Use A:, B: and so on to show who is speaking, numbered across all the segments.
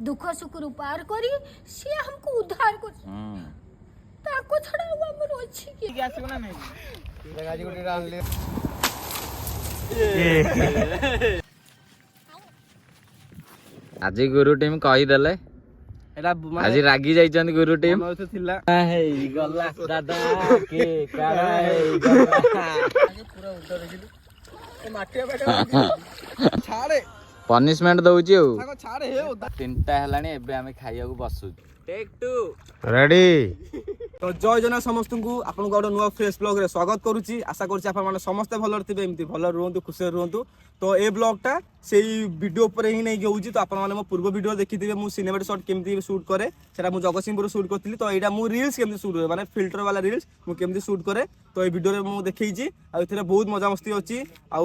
A: दुख सुख पार करी सी हमको उद्धार कर ताको छड़ा हमर अछि कि
B: आसबो ना नहीं गाजी गोटे आनले
C: आज गुरु टीम कही देले आज रागी जाइछन गुरु टीम हेई गल्ला दादा के कारा हेई गल्ला
B: पूरा उल्टा देखिलु ए माटिया बेटा छाड़े
C: पनिशमेंट दउची हो
B: ताको छाड़े हे ओदा
C: तीनटा हलानी एबे हमें खाइया को बसु टेक 2
D: रेडी
B: तो जय जना समस्त को आपन गोटे नुआ फ्रेश ब्लॉग रे स्वागत करूची आशा करछी आपन माने समस्त भलर थिबे एमती भलर रहंतु खुश रहंतु तो ए ब्लॉगटा सेही वीडियो ऊपर ही नहीं होउची तो आपन माने मो पूर्व वीडियो देखिथिबे मु सिनेमैटिक शॉट केमती शूट करे सेटा मु जगतसिंहपुर शूट करथिली तो एटा मु रील्स केमती शूट करे माने फिल्टर वाला रील्स मु केमती शूट करे तो ए वीडियो रे मु देखैची आ एथरे बहुत मजा मस्ती अछि आ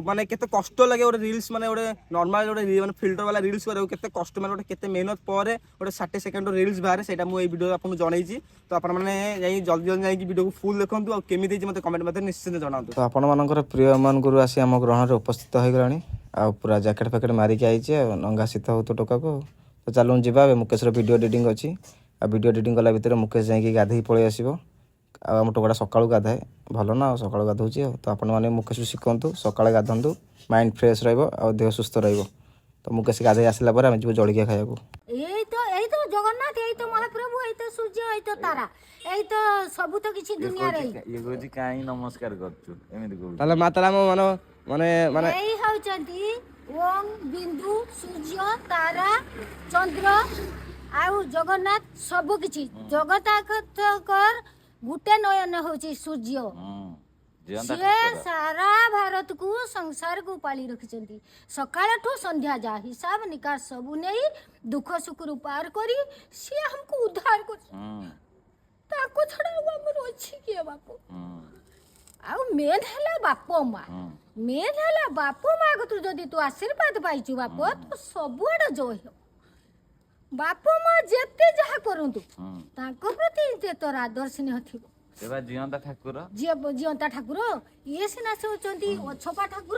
B: माने केते कष्ट लागे ओरे रील्स माने ओरे नॉर्मल ओरे माने फिल्टर वाला रील्स करे केते कष्ट माने ओरे केते मेहनत परे ओरे 60 सेकंड रील्स बाहर सेटा मु ए वीडियो आपन जणाइची तो आपन माने जाई जल्दी जल्दी जाई वीडियो को फुल देखंतु आ केमिति जे मते कमेंट मते निश्चित जणांतु
D: तो आपण मानकर प्रिय मान गुरु आसी हम ग्रहण रे उपस्थित हो गलानी आ पूरा जैकेट फैकेट मारी के आइचे नंगा सीता हो तो टोका को तो चलून जिबा मुकेश रो वीडियो एडिटिंग अछि आ वीडियो एडिटिंग कला भितर मुकेश जाई के गाधई पळे आसीबो आ हम टोकाडा सकाळू गाधाए भलो ना सकाळू गाधौची तो आपण माने मुकेश शिखंतु सकाळे गाधंतु माइंड फ्रेश रहइबो आ देह सुस्त रहइबो तो मुकेश गाधई आसिला पर हम जिबो जळकिया खाइबो
A: एई तो जगन्नाथ एई तो महाप्रभु एई तो सूर्य एई तो तारा एई तो सब तो किछि दुनिया रे
C: ये गोजी काई नमस्कार करछु एमिति को
D: ताले माताला माने माने माने
A: एई हउचंती ओम बिंदु सूर्य तारा चंद्र आउ जगन्नाथ सब किछि जगताकर गुटे नयन होची सूर्य से सारा भारत को संसार को पाली रखिचंती सकाळ ठो संध्या जा हिसाब निकास सब नहीं दुख सुख पार करी से हमको उद्धार कर ताको छड़ा हमर अछि के बापू आउ मेन हला बापो मां मेन हला बापो मां गतु जदी तू आशीर्वाद पाइछु बापो तो सबुआडे जय हो बापो मां जेते जहा करंतु ताको प्रति ते तोर आदर स्नेह थिबो
C: सेवा जियंता ठाकुर
A: जियंता ठाकुर ये सिना से होचंती अछपा ठाकुर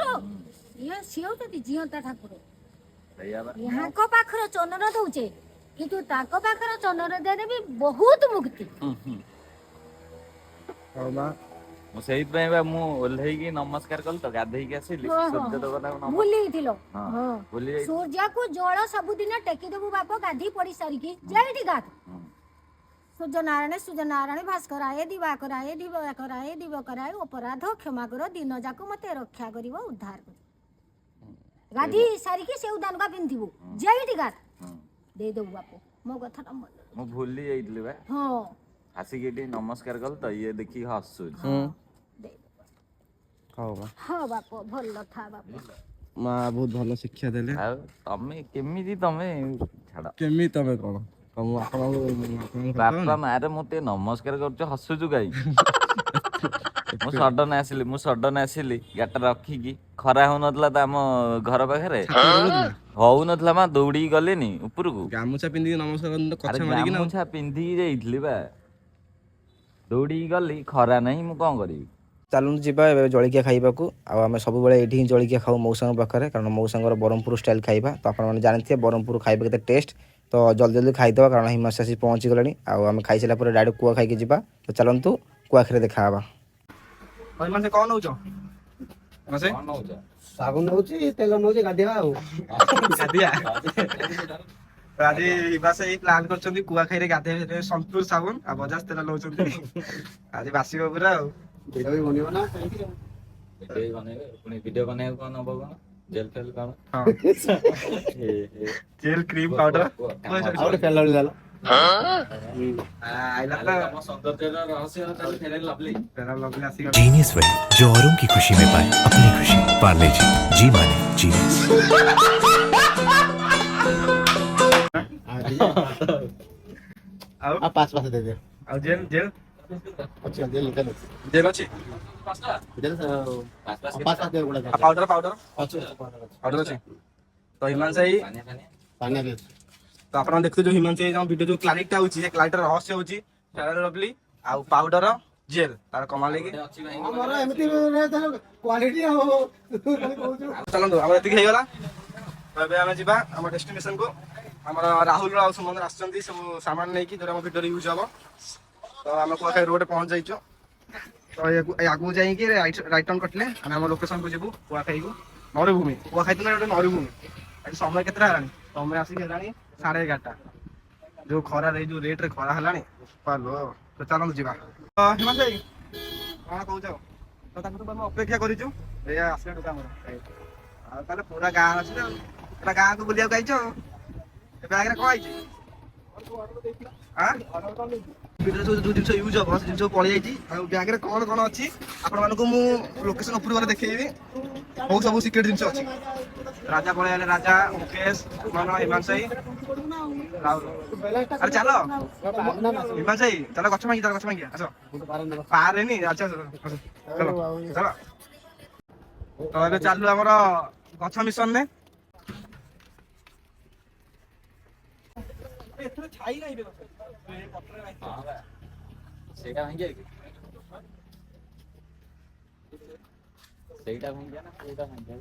A: ये सियो जदी जियंता ठाकुर यहाँ को पाखर चनर दउचे किंतु ताको पाखर चनर दे देबी बहुत मुक्ति
D: हो मां
C: मु सेहि पय बा मु ओल्हेई की नमस्कार कल तो गाधई के आसीली सूर्य देवता को
A: भूली थिलो
C: हां भूली
A: सूर्य को जळ सब दिन टेकी देबू बाप गाधी पड़ी सारी की जैठी गाथ सूर्य नारायण भास्कर आए दिवाकर आए दिवाकर आए दिवाकर आए अपराध क्षमा करो दिन जाको मते रक्षा करिवो उद्धार कर गाधी सारी की से उदान का पिंथिबो जैठी गाथ दे देबू बाप मो कथा
C: मु भूली जाइतली बा
A: हां
C: आसी के नमस्कार कल तो ये देखी हसु
D: हो बा
A: हां बाप भलो था बाप
D: मां बहुत भलो शिक्षा देले
C: आ तमे केमिति तमे छाड़ा
D: केमी तमे कोन हम आपण
C: बापा मारे मते नमस्कार करछ हसुजु गाई मु सडन आसिली गाटा रखी की खरा हो नथला त हम घर पाखरे हो नथला मा दौड़ी गलेनी ऊपर को
D: गामुछा पिंदी नमस्कार करन तो कछा मारी कि ना
C: गामुछा पिंदी जाइतली बा दौड़ी गली खरा नहीं मु कोन करी
D: चलून जिबा जळकिया खाइबा को आ हम सब बेले एठी जळकिया खाऊ मौसंग पाखरे कारण मौसंगर बरहमपुर स्टाइल खाइबा तो आपण माने जानथिए बरहमपुर खाइबा केते टेस्ट तो जल्दी जल्दी खाइदबा कारण हिमांशु आसी पहुंची गलानी आ हम खाइ सला पर डायरेक्ट कुआ खाइ के जिबा तो चलंतु कुआ खरे देखाबा
B: भाई माने कोन होचो मासे
C: कोन हो जा
E: साबुन नउची तेल नउची गादिया आ
B: गादिया राजी बासे एक प्लान करछंती कुआ खाइ रे गादे संतूर साबुन आ बजाज तेल नउचंती आज बासीबो पुरा
E: वीडियो भी बनियो ना
C: वीडियो बने कोन हो कोन जेल फेल कोन
B: हां जेल क्रीम पाउडर
E: और फेल लाला
B: आइला त
C: हम सौंदर्य रहस्य फेर लवली
B: आसी
F: जीनियस वेल जो औरों की खुशी में पाए अपनी खुशी पार्ले जी माने जीनियस
E: आ पास पास दे दे
B: आ जेल जेल
E: अच्छा जेल निकाल
B: जेल अछि
E: जेल पास पास दे गुडा
B: पाउडर पाउडर
E: अच्छा
B: पाउडर अछि तो हिमांशु भाई
E: पानी दे
B: तो आपण देखते जो हिमांशु भाई जो वीडियो जो क्लैरिटी होची जे क्लैरिटी रहस्य होची फेयर लवली आ पाउडर जेल तार कमाल की
E: हमरा एमती क्वालिटी हो
B: चलंदो हम एतिक हे गला तबे हम जिबा हम डेस्टिनेशन को ଆମର ରାହୁଲ ଆଉ ସୁମନ ଆସୁଛନ୍ତି ସବୁ ସାମାନ ନେଇକି ଯୋଉଟା ଆମ ଭିଡ଼ିଓରେ ୟୁଜ୍ ହବ। ତ ଆମେ କୁଆଖାଇ ରୋଡରେ ପହଞ୍ଚି ଯାଇଛୁ। ତ ଆଗକୁ ଯାଇକି ରାଇଟ୍ ଟର୍ନ କଟିଲେ ଆମେ ଆମ ଲୋକେସନକୁ ଯିବୁ କୁଆଖାଇକୁ। ମରୁଭୂମି କୁଆଖାଇ ତ ଗୋଟେ ମରୁଭୂମି। ଆଜି ସମୟ କେତେଟା ହେଲାଣି? ସମୟ ଆସିକି ହେଲାଣି 11:30। ଯୋଉ ଖରାରେ ଯୋଉ ରେଟରେ ଖରା ହେଲାଣି ତ ଚାଲନ୍ତୁ ଯିବା। ହିମାଂଶୁ ଭାଇ କଣ କହୁଛ? ତ ତାକୁ ତ ଆମେ ଅପେକ୍ଷା କରିଛୁ। ଏଇଆ ଆସିଲା ଟୋକା ଆମର। ଆଉ ତାହେଲେ ପୁରା ଗାଁ ଅଛି ନା, ପୁରା ଗାଁକୁ ବୁଲିବାକୁ ଆଇଛ। ଏ ବ୍ୟାଗରେ କଣ ହେଇଛି? ଭିଡ଼ିଓରେ ଯୋଉ ଜିନିଷ ୟୁଜ୍ ହବ ସେ ଜିନିଷ ପଳେଇ ଯାଇଛି। ଆଉ ବ୍ୟାଗରେ କଣ କଣ ଅଛି ଆପଣମାନଙ୍କୁ ମୁଁ ଲୋକେସନ ଉପରୁ ଗଲେ ଦେଖେଇବି। ବହୁତ ସବୁ ସିକ୍ରେଟ ଜିନିଷ ଅଛି। ରାଜା ପଳେଇ ଆଇଲେ, ରାଜା, ମୁକେଶ, ସୁମନ, ହିମାଂଶୁ ଭାଇ, ରାହୁଲ। ଆରେ ଚାଲ ହିମାଂଶୁ ଭାଇ, ଚାଲ ଗଛ ଭାଙ୍ଗି ଆସ। ପାରେନି ଆଚ୍ଛା ଚାଲ ଚାଲ। ତ ଏବେ ଚାଲୁ ଆମର ଗଛ ମିଶନରେ। ଏଥର ଛାଇ ନାହିଁ ବେ ଗଛ।
C: ସେଇଟା ଭାଙ୍ଗିଆ କି? ସେଇଟା ଭାଙ୍ଗିଆ ନା ସେଇଟା ଭାଙ୍ଗିଆ?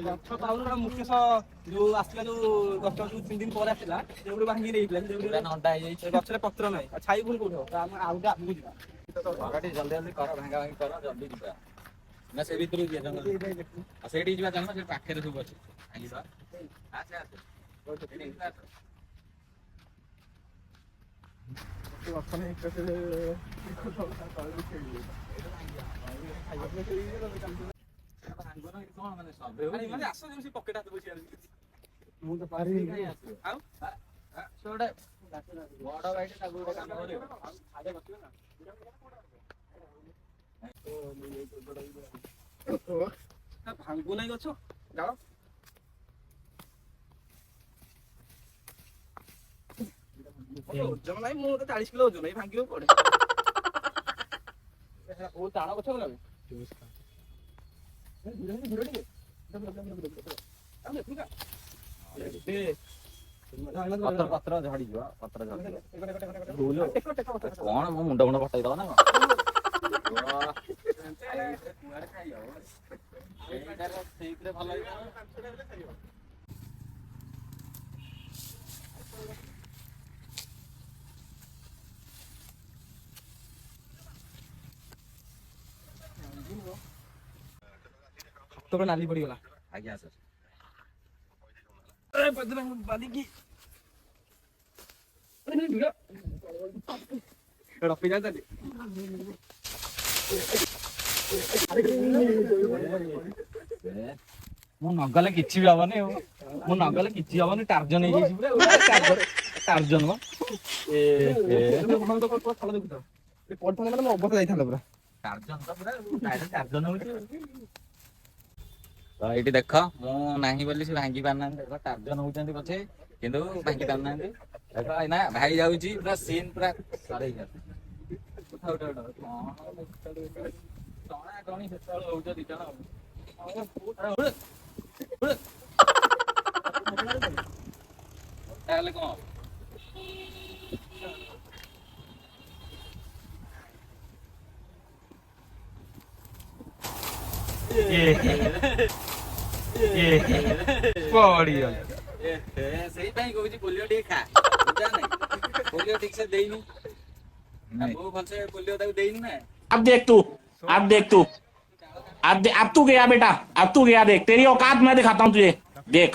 B: ଗଛ ପାଉନ ମୁକେଶ ଯୋଉ ଆସିଥିଲା, ଯୋଉ ଗଛ ଯୋଉ 3 ଦିନ ପରେ ଆସିଲା ସେଗୁଡୁ ଭାଙ୍ଗି ଦେଇଥିଲା।
C: ନଣ୍ଡା ହେଇଯାଇଛି।
B: ଗଛରେ ପତ୍ର ନାହିଁ, ଆଉ ଛାଇ ପୁଣି କୋଉଠି ହବ? ଆମେ ଆଉ ଗୋଟେ ଆଗକୁ ଯିବା।
C: ଜଲ୍ଦି ଜଲ୍ଦି କର, ଭାଙ୍ଗା ଭାଙ୍ଗି କର, ଜଲ୍ଦି ଯିବା। ନା ସେ ଭିତରକୁ ଯିବା ଜଙ୍ଗଲ। ଆଉ ସେଇଠିକି ଯିବା ଚାଲୁନ, ସେ ପାଖରେ ସବୁ ଅଛି। ଭାଙ୍ଗିବା। ଆସେ ଆସେ।
B: ଗଛ ନେଇ ଆସ ଯେମିତି ପକେଟ ହାତ ବସି ମୁଁ ତ ପାରିବି। ଆଉ
C: ଗୋଟେ ବଡ ଭାଇଟେ ତାକୁ ଗୋଟେ କାମ କରିବ।
B: ଭାଙ୍ଗୁ ନାହିଁ ଗଛ ଯାଅ। ଓଜନ ନାହିଁ, ମୁଁ ତ 40 କିଲୋ ଓଜନ, ଏଇ ଭାଙ୍ଗିବ କୁଆଡେ? ଓ ତାଳ ଗଛ ଗଲାବେ।
C: ପତ୍ର ଝଡିଯିବ, ପତ୍ର ଝଡିଯିବ। କଣ ମୋ ମୁଣ୍ଡ ଫଟେଇ ଦବ ନା କଣ? ସେଇଥିରେ ଭଲ ହେଇଯିବ।
B: ହାତ ନାଲି ପଡିଗଲା।
C: ଆଜ୍ଞା ସାର୍।
B: ବାଲିକି ରଖି ଯାଆନ୍ତି।
C: ମୁଁ ନଗଲେ କିଛି ବି ହବନି। ମୁଁ ନଗଲେ କିଛି ହବନି। ଟାର୍ଜନ ହେଇଯାଇଛି ପୁରା। ଟାର୍ଜନ
B: ଅବସ୍ଥା ଯାଇଥାନ୍ତା ପୁରା।
C: ଟାର୍ଜନ ତ ପୁରା ଟାର୍ଜନ ହଉଛି। ତ ଏଇଠି ଦେଖ, ମୁଁ ନାହିଁ ବୋଲି ସେ ଭାଙ୍ଗି ପାରୁନାହାନ୍ତି। ଦେଖ ଟାର୍ଜନ ହଉଛନ୍ତି ପଛେ, କିନ୍ତୁ ଭାଙ୍ଗି ପାରୁନାହାନ୍ତି। ଦେଖ ଏଇନା ଭାଇ ଯାଉଛି, ପୁରା ସିନ୍ ପୁରା ସରେଇ ଯାଉଛି। ଟଣା ଟଣି ସେତେବେଳେ ହଉଛ 2 ଜଣ। ତାହେଲେ କଣ ହବ? ସେଇପାଇଁ କହୁଛି ପୋଲିଓ ଟିକେ ଖା। ପୋଲିଓ ଠିକ ସେ ଦେଇନି। ବହୁ ଭଲସେ ପୋଲିଓ ତାକୁ ଦେଇନି ନା।
G: अब देख तू, अब देख तू, अब तू गया बेटा, अब तू गया। देख तेरी औकात मैं दिखाता हूँ तुझे। देख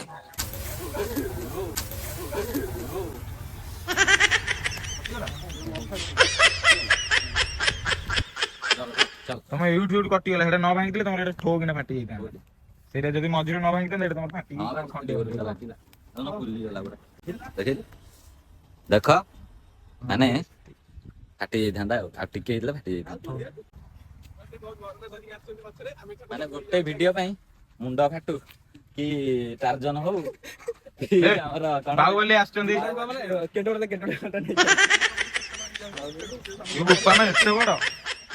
H: ତମ ଏଇଠୁ ଏଇଠୁ କଟିଗଲା, ସେଟା ନ ଭାଙ୍ଗିଥିଲେ ତମର ଏଟା ଠୋ କିନା ଫାଟି ଯାଇଥାନ୍ତା। ସେଇଟା ଯଦି ମଝିରେ ନ ଭାଙ୍ଗିଥାନ୍ତା ସେଟା ତମର ଫାଟି
C: ଦେଖ ମାନେ ଫାଟି ଯାଇଥାନ୍ତା। ଆଉ ଟିକେ ହେଇଥିଲା ଫାଟି ଯାଇଥାନ୍ତା। ମାନେ ଗୋଟେ ଭିଡିଓ ପାଇଁ ମୁଣ୍ଡ ଫାଟୁ କି ଟାର୍ଜନ ହଉ କି ଆମର
H: ବାହୁବଲି ଆସିଛନ୍ତି। ଏତେ ବଡ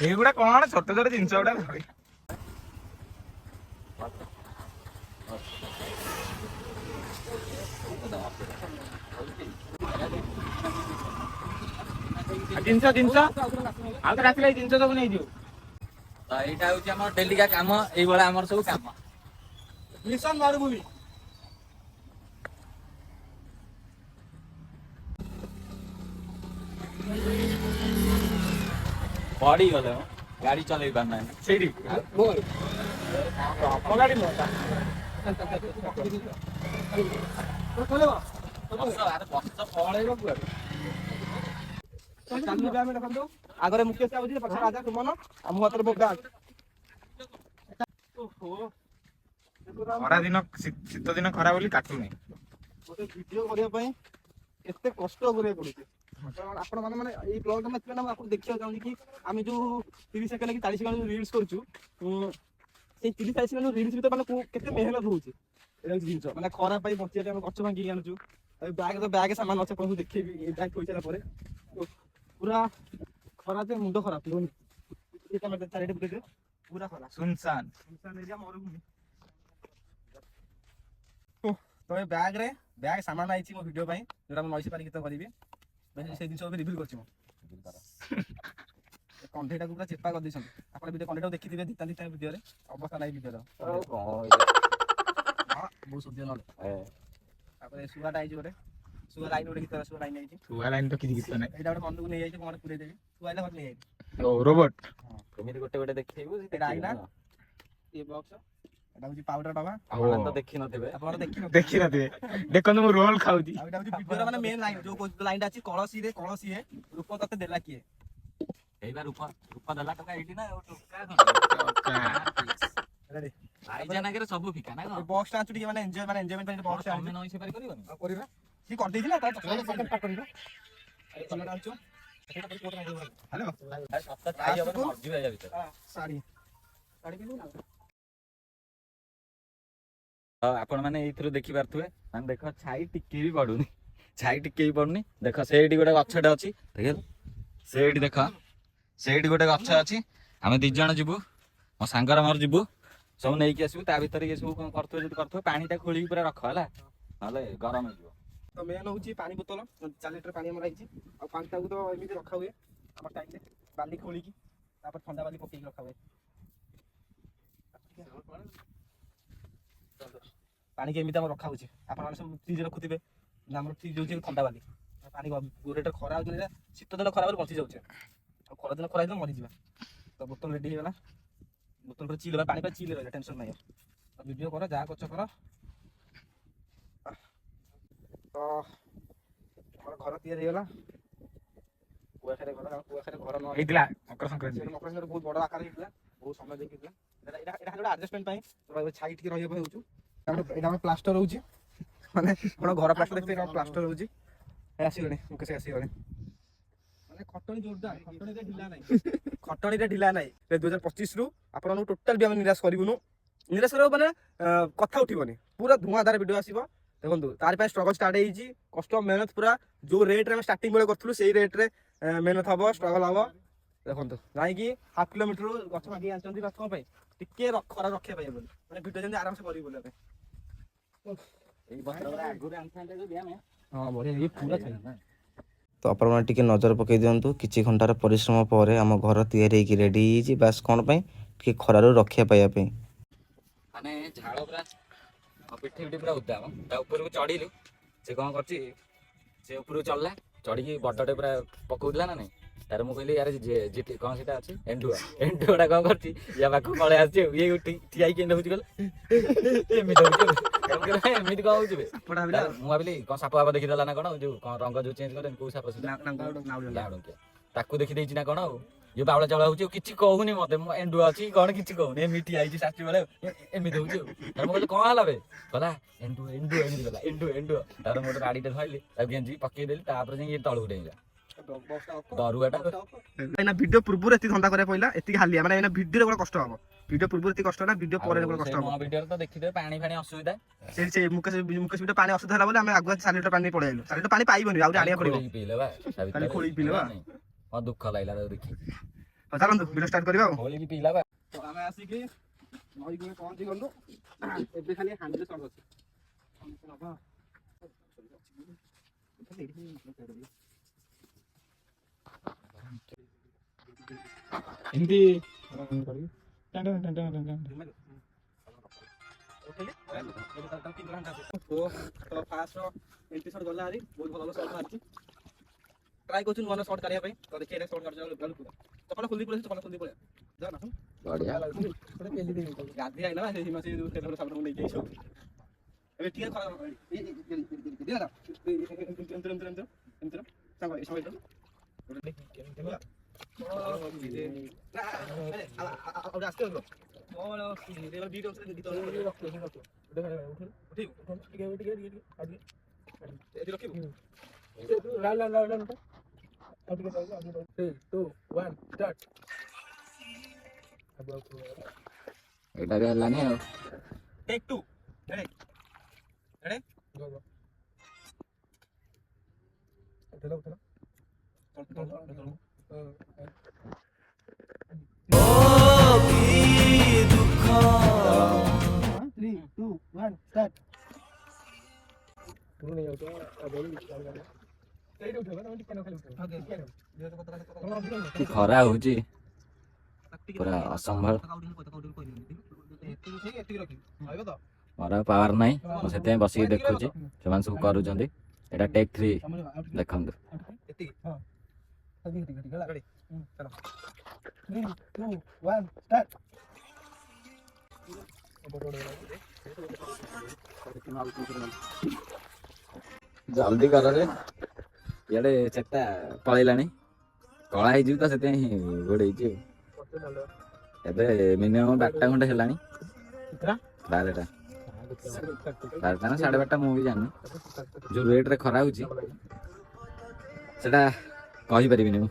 H: ଏଇଗୁଡା କଣ ଛୋଟ ଛୋଟ ଜିନିଷ ଗୁଡା। ଜିନିଷ ଆଉ ଥରେ ଆସିଲେ ଏଇ ଜିନିଷ ସବୁ ନେଇଯିବ।
C: ତ ଏଇଟା ହଉଛି ଆମର ଡେଲିକା କାମ। ଏଇଭଳିଆ ଆମର ସବୁ କାମ।
B: ମିଶନ ମରୁଭୂମି।
C: ପଡି ଗଲେ ଗାଡି ଚଲେଇ ପାରୁନାହିଁ
B: ସେଇଠି ଆମ ଗାଡି ନୁହଁ
C: ପଳେଇବ କୁଆଡେ।
B: ଚାଲିବା ଆମେ ଦେଖନ୍ତୁ ଆଗରେ ମୁକେଶ ଯାଉଛି ପଛରେ ରାଜା ସୁମନ ଆଉ ମୋ ହାତରେ ବୋଗା।
H: ଖରା ଦିନ ଶୀତ ଦିନ ଖରା ବୋଲି କାଟୁନି।
B: ଗୋଟେ ଭିଡିଓ କରିବା ପାଇଁ କେତେ କଷ୍ଟ କରିବାକୁ ପଡୁଛି। ଆପଣ ମାନେ ଏଇ ବ୍ଲଗଟା ମୁଁ ଏଥିପାଇଁ ଆପଣ ଦେଖିବାକୁ ଚାହୁଁଛି କି ଆମେ ଯୋଉ 30 ସେକେଣ୍ଡ କି 40 ସେକେଣ୍ଡ ରିଲ୍ସ କରୁଛୁ ସେଇ 30-40 ସେକେଣ୍ଡ ରିଲ୍ସ ଭିତରେ ମାନେ କେତେ ମେହନତ ହଉଛି। ଏଇଟା ହଉଛି ଜିନିଷ ମାନେ ଖରା ପାଇଁ ବଞ୍ଚିବା ପାଇଁ ଆମେ ଗଛ ଭାଙ୍ଗିକି ଆଣୁଛୁ। ବ୍ୟାଗ ସାମାନ ଅଛି ଆପଣଙ୍କୁ ଦେଖେଇବି। ଏଇ ବ୍ୟାଗ ଥୋଇସାରିଲା ପରେ ପୁରା ଖରା ଯେ ମୁଣ୍ଡ ଖରାପ ପୁରା ଖରା
H: ସୁନସାନ
B: ଏରିଆ ମରୁଭୂମି। ତ ଏ ବ୍ୟାଗ ସାମାନ ଆଇଛି ମୋ ଭିଡିଓ ପାଇଁ ଯୋଉଟା ମୁଁ ନଈସି ପାରି ଗୀତ କରିବି। ସେଇ ଜିନିଷ ଏବେ ରିଭିଲ୍ କରୁଛି ମୁଁ। କଣ୍ଢେଇଟାକୁ ପୁରା ଚେପା କରିଦେଇଛନ୍ତି। ଆପଣ ଭିଡିଓ କଣ୍ଢେଇଟାକୁ ଦେଖିଥିବେ ଦିତା ଭିଡିଓରେ ଅବସ୍ଥା ନାହିଁ ଭିଡିଓର। ବହୁତ ସଦ୍ୟ ନହେଲେ ତାପରେ ଶୁଆଟା ଆଇଛି ଗୋଟେ ଶୁଆ ଲାଇନ୍ ଗୋଟେ ଗୀତ ଶୁଆ ଲାଇନ୍ ଆଇଛି।
H: ଛୁଆ ଲାଇନ ତ କିଛି ଗୀତ ନାହିଁ।
B: ଏଇଟା ଗୋଟେ ମନକୁ ନେଇଯାଇଛି କଣ ପୁରେଇ ଦେବି ଶୁଆ ଆଇଲା ମତେ ନେଇଯାଇଛି।
H: ଓ ରୋବଟ
C: ଏମିତି ଗୋଟେ ଗୋଟେ ଦେଖେଇବୁ
B: ଏଇଟା ଆଇଲା ଇଏ ବକ୍ସ ଏଇଟା ହଉଛି ପାଉଡର ଡବା।
C: ଆପଣ ତ ଦେଖିନଥିବେ।
B: ଆପଣ
H: ଦେଖିନଥିବେ ଦେଖନ୍ତୁ ମୁଁ ରୋଲ ଖାଉଛି।
B: ଆଉ ଏଇଟା ହଉଛି ଭିଡିଓର ମାନେ ମେନ୍ ଲାଇନ୍ ଯୋଉ ଲାଇନଟା ଅଛି କଳସିରେ ରୂପ ତତେ ଦେଲା କିଏ।
C: ଏଇବା ରୂପା ଦେଲା ଟଙ୍କା ଏଇଠି ନା ଭାଇଜାନାଗରେ ସବୁ ଫିକା ନା କଣ?
B: ବକ୍ସଟା ଆଣିଛୁ ଟିକେ ମାନେ ଏନ୍ଜୟମେଣ୍ଟ ପାଇଁ ବକ୍ସଟା
C: ତମେ ନଈ ସେପାରି କରିବନି?
B: ଆଉ କରିବା ସିଏ କରିଦେଇଛି ନା ତାର କରିବା କଲର ଆଣିଛୁ। ହ୍ୟାଲୋ ଶାଢ଼ୀ ପିନ୍ଧିବୁ ନା
C: ଆପଣ ମାନେ ଏଇଥିରୁ ଦେଖିପାରୁଥିବେ ମାନେ ଦେଖ ଛାଇ ଟିକେ ବି ପଡୁନି ଦେଖ ସେଇଠି ଗୋଟେ ଗଛଟେ ଅଛି ଦେଖ ସେଇଠି ଗୋଟେ ଗଛ ଅଛି। ଆମେ 2 ଜଣ ଯିବୁ ମୋ ସାଙ୍ଗର ମୋର ଯିବୁ ସବୁ ନେଇକି ଆସିବୁ ତା ଭିତରେ ଇଏ ସବୁ କଣ କରୁଥିବେ ଯଦି କରୁଥିବେ ପାଣିଟା ଖୋଳିକି ପୁରା ରଖ ହେଲା ନହେଲେ ଗରମ ହେଇଯିବ।
B: ତ ମେନ୍ ହଉଛି ପାଣି ବୋତଲ 4 ଲିଟର ପାଣି ଆମର ହେଇଛି। ଆଉ ପାଣିଟାକୁ ତ ଏମିତି ରଖା ହୁଏ ଆମର ଟାଇମରେ ବାଲି ଖୋଳିକି ତାପରେ ଥଣ୍ଡା ବାଲି ପକେଇକି ରଖା ହୁଏ। ପାଣିକି ଏମିତି ଆମର ରଖା ହଉଛି। ଆପଣମାନେ ସବୁ ଫ୍ରିଜ ରଖୁଥିବେ ନା ଆମର ଫ୍ରିଜ ହଉଛି ଥଣ୍ଡା ବାଲି ପାଣି ରେଟ୍ ଖରା ହଉଛି ଶୀତ ଦିନ ଖରା ହେଲେ ବଞ୍ଚି ଯାଉଛି ଆଉ ଖରା ଦିନ ଖରା ହେଇଥିଲେ ମରିଯିବା। ତ ବୋତଲ ରେଡି ହେଇଗଲା ବୋତଲ ପରେ ଚିଲ୍ ପାଣି ପାଇଁ ଚିଲ୍ ରହିଲା ଟେନସନ୍ ନାହିଁ। ଭିଡ଼ିଓ କର ଯାହା କରୁଛ କର। ତ ଆମର ଘର ତିଆରି ହେଇଗଲା କୁଆଖାରେ ଘର ନ
H: ହେଇଥିଲା ମକର ସଂକ୍ରାନ୍ତି
B: ବହୁତ ବଡ ଆକାର ହେଇଥିଲା ବହୁତ ସମୟ ଦେଇକି ହେଇଥିଲା। ଏଇଟା ଗୋଟେ ଆଡଜଷ୍ଟମେଣ୍ଟ ପାଇଁ ଛାଇ ଟିକେ ରହିବା ପାଇଁ ହଉଛି। ଏଇଟା ଆମର ପ୍ଲାଷ୍ଟର ହଉଛି ମାନେ ଆପଣ ଘର ପ୍ଲାଷ୍ଟର ଦେଖିବେ ପ୍ଲାଷ୍ଟର ହଉଛି ଆସିଗଣି ମୁକେଶ ଆସିଗଣି ମାନେ ଖଟଣି ଜୋରଦାର ଖଟଣିରେ ଢିଲା ନାହିଁ 2025ରୁ ଆପଣଙ୍କୁ ଟୋଟାଲ ବି ଆମେ ନିରାଶ କରିବୁନୁ। ନିରାଶ କରିବ ମାନେ କଥା ଉଠିବନି ପୁରା ଧୂଆଁଧାର ଭିଡ଼ିଓ ଆସିବ। ଦେଖନ୍ତୁ ତାରି ପାଇଁ ଷ୍ଟ୍ରଗଲ ଷ୍ଟାର୍ଟ ହେଇଛି କଷ୍ଟ ମେହନତ ପୁରା ଯୋଉ ରେଟ୍ରେ ଆମେ ଷ୍ଟାର୍ଟିଂ ବେଳେ କରିଥିଲୁ ସେଇ ରେଟ୍ରେ ମେହନତ ହବ ଷ୍ଟ୍ରଗଲ ହବ। ଦେଖନ୍ତୁ ଯାଇକି 1/2 କିଲୋମିଟର ଗଛ ମାଗିକି ଆଣିଛନ୍ତି ଗଛ ପାଇଁ ଟିକେ ଖରା ରଖିବା ପାଇଁ ବୋଲି ମାନେ ଭିଡ଼ିଓ ଯେମିତି ଆରାମସେ କରିବୁ ବୋଲି ଆମେ ହଁ ବଢିଆ ଇଏ ପୁରା ଥାଏ।
D: ତ ଆପଣମାନେ ଟିକେ ନଜର ପକାଇ ଦିଅନ୍ତୁ କିଛି ଘଣ୍ଟାର ପରିଶ୍ରମ ପରେ ଆମ ଘର ତିଆରି ହେଇକି ରେଡ଼ି ହେଇଯାଇଛି ବାସ୍ କ'ଣ ପାଇଁ ଟିକେ ଖରାରୁ ରକ୍ଷା ପାଇବା ପାଇଁ।
C: ମାନେ ଝାଳ ପୁରା ପିଠି ପୁରା ଉଦା ତା ଉପରକୁ ଚଢିଲୁ ସେ କଣ କରୁଛି ସେ ଉପରକୁ ଚଢିଲା ଚଢିକି ବଡଟେ ପୁରା ପକଉଥିଲା ନା ନାଇଁ ତାର ମୁଁ କହିଲି ୟାର କଣ ସେଟା ଅଛି ଏଣ୍ଡୁଆଟା କଣ କରୁଛି ୟା ପାଖକୁ ପଳେଇ ଆସିଛି ଇଏ ଠିଆ ହେଇକି ଏମିତି ହଉଛି କହିଲେ ଏମିତି ହଉଛି ଏମିତି କଣ ହଉଛି ମୁଁ ଭାବିଲି କଣ ସାପ ଫାପ ଦେଖିଦେଲା ନା କଣ ଯୋଉ କଣ ରଙ୍ଗ ଯୋଉ ଚେଞ୍ଜ କରେନି କୋଉ ସାପ ତାକୁ ଦେଖିଦେଇଛି ନା କଣ ଆଉ ଇଏ ବାଉଳା ଚାଉଳା ହଉଛି କିଛି କହୁନି ମତେ ଏଣ୍ଡୁଆ ଅଛି କଣ କିଛି କହୁନି ଏମିତି ହେଇଛି ଶାଶୁ ବେଳେ ଏମିତି ହଉଛି ଆଉ ମୁଁ କହିଲି କଣ ହେଲା ବେ କହିଲା ଏଣ୍ଡୁଅ ଏମିତି ଗଲା ଏଣ୍ଡୁଅ ତାପରେ ମୁଁ ଗୋଟେ ଗାଡିଟେ ଧରିଲି ତାକୁ ଗେଞ୍ଜିକି ପକେଇଦେଲି ତାପରେ ଯାଇକି ତଳକୁ ଡେଇଁଲା ଦରୁଆଟା।
B: ଭିଡିଓ ପୂର୍ବରୁ ଏତିକି ଧନ୍ଦା କରିବା ପଇଲା ଏତିକି ହାଲିଆ ମାନେ ଏଇନା ଭିଡିଓରେ ଗୋଟେ କଷ୍ଟ ହବ ଭିଡିଓ ପୂର୍ବରୁ ଏତିକି କଷ୍ଟ ହେଲା ଭିଡିଓ ପରେ ଗୋଟେ କଷ୍ଟ ହବ।
C: ଭିଡିଓରେ ତ ଦେଖିଥିବେ ପାଣି ଫାଣି ଅସୁବିଧା
B: ସେ ମୁକେଶ ଭିଡିଓ ପାଣି ଅସୁବିଧା ହେଲା ବୋଲି ଆମେ ଆଗୁଆ 4 ଲିଟର ପାଣି ପଳେଇ ଆଇଲୁ 4 ଲିଟର ପାଣି ପାଇବନି ଆହୁରି ଆଣିବାକୁ ପଡିବ
C: ପିଇଲେ ବା
B: ଖାଲି ଖୋଳିକି ପିଇଲେ ବା
C: ହଁ ଦୁଃଖ ଲାଗିଲା ତାକୁ ଦେଖି
B: ଚାଲନ୍ତୁ ଭିଡିଓ ଷ୍ଟାର୍ଟ କରିବା ଆଉ
C: ଖୋଳିକି ପିଇଲା ବା
B: ଆମେ ଆସିକି ନଈ କୂଳେ ପହଞ୍ଚି ଗଲୁ ଏବେ ଖାଲି ହାଣ୍ଡିରେ ସର୍ଟ ଅଛି
H: ଏମିତି
B: ତ ଫାଷ୍ଟ ଏଣ୍ଟ୍ରି ସଟ୍ ଗଲା ହାରି ବହୁତ ଭଲ ଭଲ ସଟ୍ ମାରିଛି ଟ୍ରାଏ କରୁଛୁ ନୂଆ ନୂଆ ସଟ୍ କାଢ଼ିବା ପାଇଁ ତ ଦେଖି ଏଇଟା ସଟ୍ କାଢୁଛୁ ଚପଲ ଖୋଲି ପଳେଇ ଚପଲ ଖୋଲି ପଳେଇ ଯା ନା
C: ବଢିଆ
B: ଗାଧି ଆଇଲା ସେ ହିମାସି ତେଲ ସାବୁନ ନେଇକି ଆଇଛୁ ଏବେ ଟିକେ ଖରା ଦିଲା ଏମିତି ସାଙ୍ଗ ଏ ସମୟ ଆଉ ଆସ୍ତେ ହলো ଏবার ভিডিও দিতে হবে ঠিক ঠিক আগে এদি রখিবু লা 3 2 1 স্টার্ট
C: ଏଇଟା ବି ହେଲାନି ଆଉ
B: টেক 2 রেডি রেডি গো গো উঠলো
C: କି ଖରା ହଉଛି ପୁରା ଅସମ୍ଭାଳ ମୋର ଆଉ ପାୱାର ନାହିଁ ମୁଁ ସେଥିପାଇଁ ବସିକି ଦେଖୁଛି ସେମାନେ ସବୁ କରୁଛନ୍ତି ଏଇଟା ଟେକ୍ 3 ଦେଖନ୍ତୁ ଜଲ୍ଦି କର ରେ ଇଆଡେ ଚେତା ପଳେଇଲାଣି କଳା ହେଇଯିବି ତ ସେଥିପାଇଁ ଘୋଡେଇଛି ଏବେ ମିନିମମ୍ 12ଟା ଖଣ୍ଡେ ହେଲାଣି 12ଟା ନା 12:30 ମୁଁ ବି ଜାଣିନି ଯୋଉ ରେଟ୍ରେ ଖରା ହଉଛି ସେଟା କହିପାରିବିନି ମୁଁ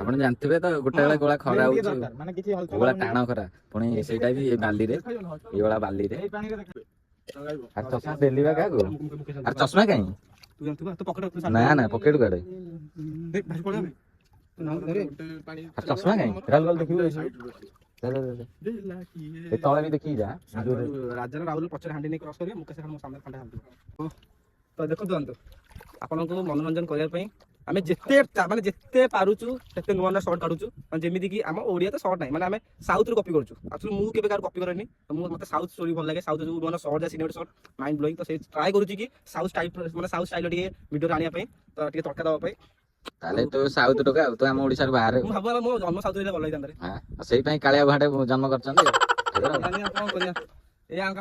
C: ଆପଣ ଜାଣିଥିବେ ତ ଗୋଟେ ବେଳେ ଗୋଳା ଖରା ହଉଛି ଗୋଳା ଟାଣ ଖରା ପୁଣି ସେଇଟା ବି ବାଲିରେ ଏଇଭଳିଆ ବାଲିରେ আর চশমা দেলি বা কাগো আর চশমা কাই না না পকেট কাড়ে আর চশমা কাই রাল রাল দেখিবো ଏ ତଳେ ବି ଦେଖିକି ଯା
B: ରାଜନ ରାହୁଲ ପଛରେ ହାଣ୍ଡି ନେଇ କ୍ରସ୍ କରିବେ ମୁକେଶ ମୋ ସାମ୍ନାରେ ଖଣ୍ଡେ ହାଣ୍ଡି ତ ଦେଖନ୍ତୁ ଆପଣଙ୍କୁ ମନୋରଞ୍ଜନ କରିବା ପାଇଁ ଆମେ ଯେତେ ପାରୁଛୁ ସେତେ ନୂଆ ନୂଆ ସର୍ଟ କାଢୁଛୁ ମାନେ ଯେମିତି କି ଆମ ଓଡ଼ିଆ ତ ସର୍ଟ ନାହିଁ ମାନେ ଆମେ ସାଉଥରୁ କପି କରୁଛୁ ଆକ୍ଚୁଆଲି ମୁଁ କେବେ କାହାକୁ କପି କରେନି ମୋତେ ସାଉଥ ଷ୍ଟୋରି ଭଲ ଲାଗେ ସାଉଥ ଯୋଉ ନୂଆ ସର୍ଟ ଯା ସିନେମା ସର୍ଟ ମାଇଣ୍ଡ ବ୍ଲୋଇଂ ତ ସେ ଟ୍ରାଏ କରୁଛି କି ସାଉଥ ଷ୍ଟାଇଲ ଟିକେ ଭିଡ଼ିଓରେ ଆଣିବା ପାଇଁ ତ ଟିକେ ତଡ଼କା ଦେବା ପାଇଁ
C: ତାହେଲେ ତୁ ସାଉଥ ଟୋକା ଆଉ ତୁ ଆମ ଓଡ଼ିଶାରୁ ବାହାରେ
B: ମୁଁ ଭାବୁ ମୋ ଜନ୍ମ ସାଉଥରେ ଭଲ ହେଇଥାନ୍ତା
C: ସେଇ ପାଇଁ କାଳିଆ ଭାଡେ ଜନ୍ମ କରିଛନ୍ତି
B: କଣ କରିବା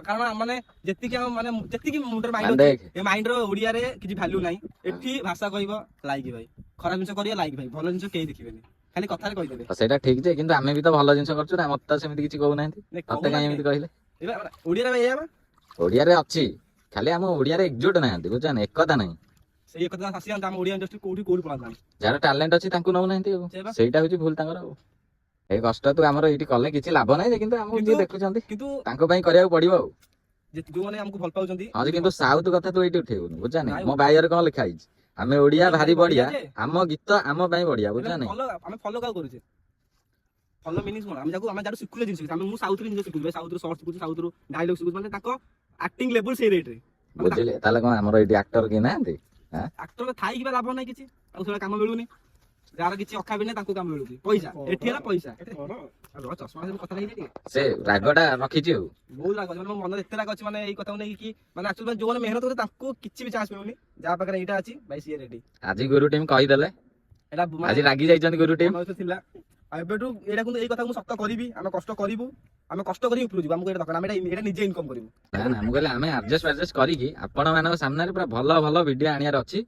B: କାରଣ ମାନେ ଯେତିକି ମୁଣ୍ଡରେ ମାଇଣ୍ଡ ଅଛି ଏ ମାଇଣ୍ଡର ଓଡ଼ିଆରେ କିଛି ଭ୍ୟାଲ୍ୟୁ ନାହିଁ ଏଠି ଭାଷା କହିବ ଲାଇକ୍ ଭାଇ ଖରାପ ଜିନିଷ କରିବ ଲାଇକ୍ ଭାଇ ଭଲ ଜିନିଷ କେହି ଦେଖିବେନି ଖାଲି କଥାରେ କହିଦେବେ
C: ସେଇଟା ଠିକ ଯେ କିନ୍ତୁ ଆମେ ବି ତ ଭଲ ଜିନିଷ କରୁଛୁ ନା ମତେ ତ ସେମିତି କିଛି କହୁନାହାନ୍ତି ମତେ କାହିଁ ଏମିତି କହିଲେ
B: ଓଡ଼ିଆରେ ଏଇଆ
C: ଓଡ଼ିଆରେ ଅଛି ଖାଲି ଆମ ଓଡ଼ିଆରେ ଏକଜୁଟ ନାହାନ୍ତି ବୁଝାନି ଏକତା ନାହିଁ
B: ସେଇ କଥା ଆସିଯାନ୍ତା ଆମ ଓଡ଼ିଆ ଇଣ୍ଡଷ୍ଟ୍ରି କୋଉଠି ପଳାନ୍ତାନି
C: ଯାହାର ଟ୍ୟାଲେଣ୍ଟ ଅଛି ତାଙ୍କୁ ନଉନାହାନ୍ତି ଆଉ ସେଇଟା ହଉଛି ଭୁଲ ତାଙ୍କର ଆଉ ଏ କଷ୍ଟ ତୁ ଆମର ଏଇଠି କଲେ କିଛି ଲାଭ ନାହିଁ ଯେ କିନ୍ତୁ ଆମକୁ ଯିଏ ଦେଖୁଛନ୍ତି
B: କିନ୍ତୁ
C: ତାଙ୍କ ପାଇଁ କରିବାକୁ ପଡିବ ଆଉ
B: ଯୋଉମାନେ ଆମକୁ ଭଲ ପାଉଛନ୍ତି
C: ହଁ କିନ୍ତୁ ସାଉଥ କଥା ତୁ ଏଇଠି ଉଠେଇବୁନି ବୁଝାନି ମୋ ବାଇରେ କଣ ଲେଖା ହେଇଛି ଆମେ ଓଡ଼ିଆ ଭାରି ବଢିଆ ଆମ ଗୀତ ଆମ ପାଇଁ ବଢିଆ ବୁଝାନି
B: ଆମେ ଫଲୋ କାହାକୁ କରୁଛେ ଫଲୋ ମିନିଂ କଣ ଆମେ ଯାକୁ ଶିଖୁଛେ ଜିନିଷ ଆମେ ମୁଁ ସାଉଥରୁ ଜିନିଷ ଶିଖୁଛି ସାଉଥରୁ ସର୍ଟ ଶିଖୁଛି ସାଉଥରୁ ଡାଇଲଗ ଶିଖୁଛି ମାନେ ତାଙ୍କ ଆକ୍ଟିଂ ଲେଭେଲ ସେଇ ରେଟରେ
C: ବୁଝିଲେ ତାହେଲେ କଣ ଆମର ଏଇଠି ଆକ୍ଟର କିଏ ନାହାନ୍ତି
B: ଆକ୍ଟର ଥାଇକି ଲାଭ ନାହିଁ କିଛି ଆଉ ସେଟା କାମ ମିଳୁନି ଯାହାର କିଛି ଅଖା ବି ନାହିଁ ତାଙ୍କୁ କାମ ମିଳୁଛି ପଇସା ଏଠି ହେଲା ପଇସା ଚଷମା କଥା ହେଇଛି
C: ସେ ରାଗଟା ରଖିଛି ଆଉ
B: ବହୁତ ରାଗ ମାନେ ମୋ ମନରେ ଏତେ ରାଗ ଅଛି ମାନେ ଏଇ କଥାକୁ ନେଇକି ମାନେ ଆକ୍ଚୁଆଲି ଯୋଉମାନେ ମେହନତ କରୁଛନ୍ତି ତାଙ୍କୁ କିଛି ବି ଚାନ୍ସ ମିଳୁନି ଯାହା ପାଖରେ ଏଇଟା ଅଛି ଭାଇ ସିଏ ରେଡି
C: ଆଜି ଗୁରୁ ଟିମ୍ କହିଦେଲେ
B: ଏଟା
C: ଆଜି ରାଗି ଯାଇଛନ୍ତି ଗୁରୁ ଟିମ୍
B: ଥିଲା ଆଉ ଏବେଠୁ ଏଇଟା କିନ୍ତୁ ଏଇ କଥା ମୁଁ ସତ କରିବି ଆମେ କଷ୍ଟ କରିବୁ ଆମେ କଷ୍ଟ କରି ଉପରକୁ ଯିବୁ ଆମକୁ ଏଇଟା ଦରକାର ଆମେ ଏଇଟା ନିଜେ ଇନକମ୍ କରିବୁ
C: ନା ନା ମୁଁ କହିଲି ଆମେ ଆଡଜଷ୍ଟ କରିକି ଆପଣ ମାନଙ୍କ ସାମ୍ନାରେ ପୁରା ଭଲ ଭଲ ଭିଡିଓ ଆଣିବାର ଅଛି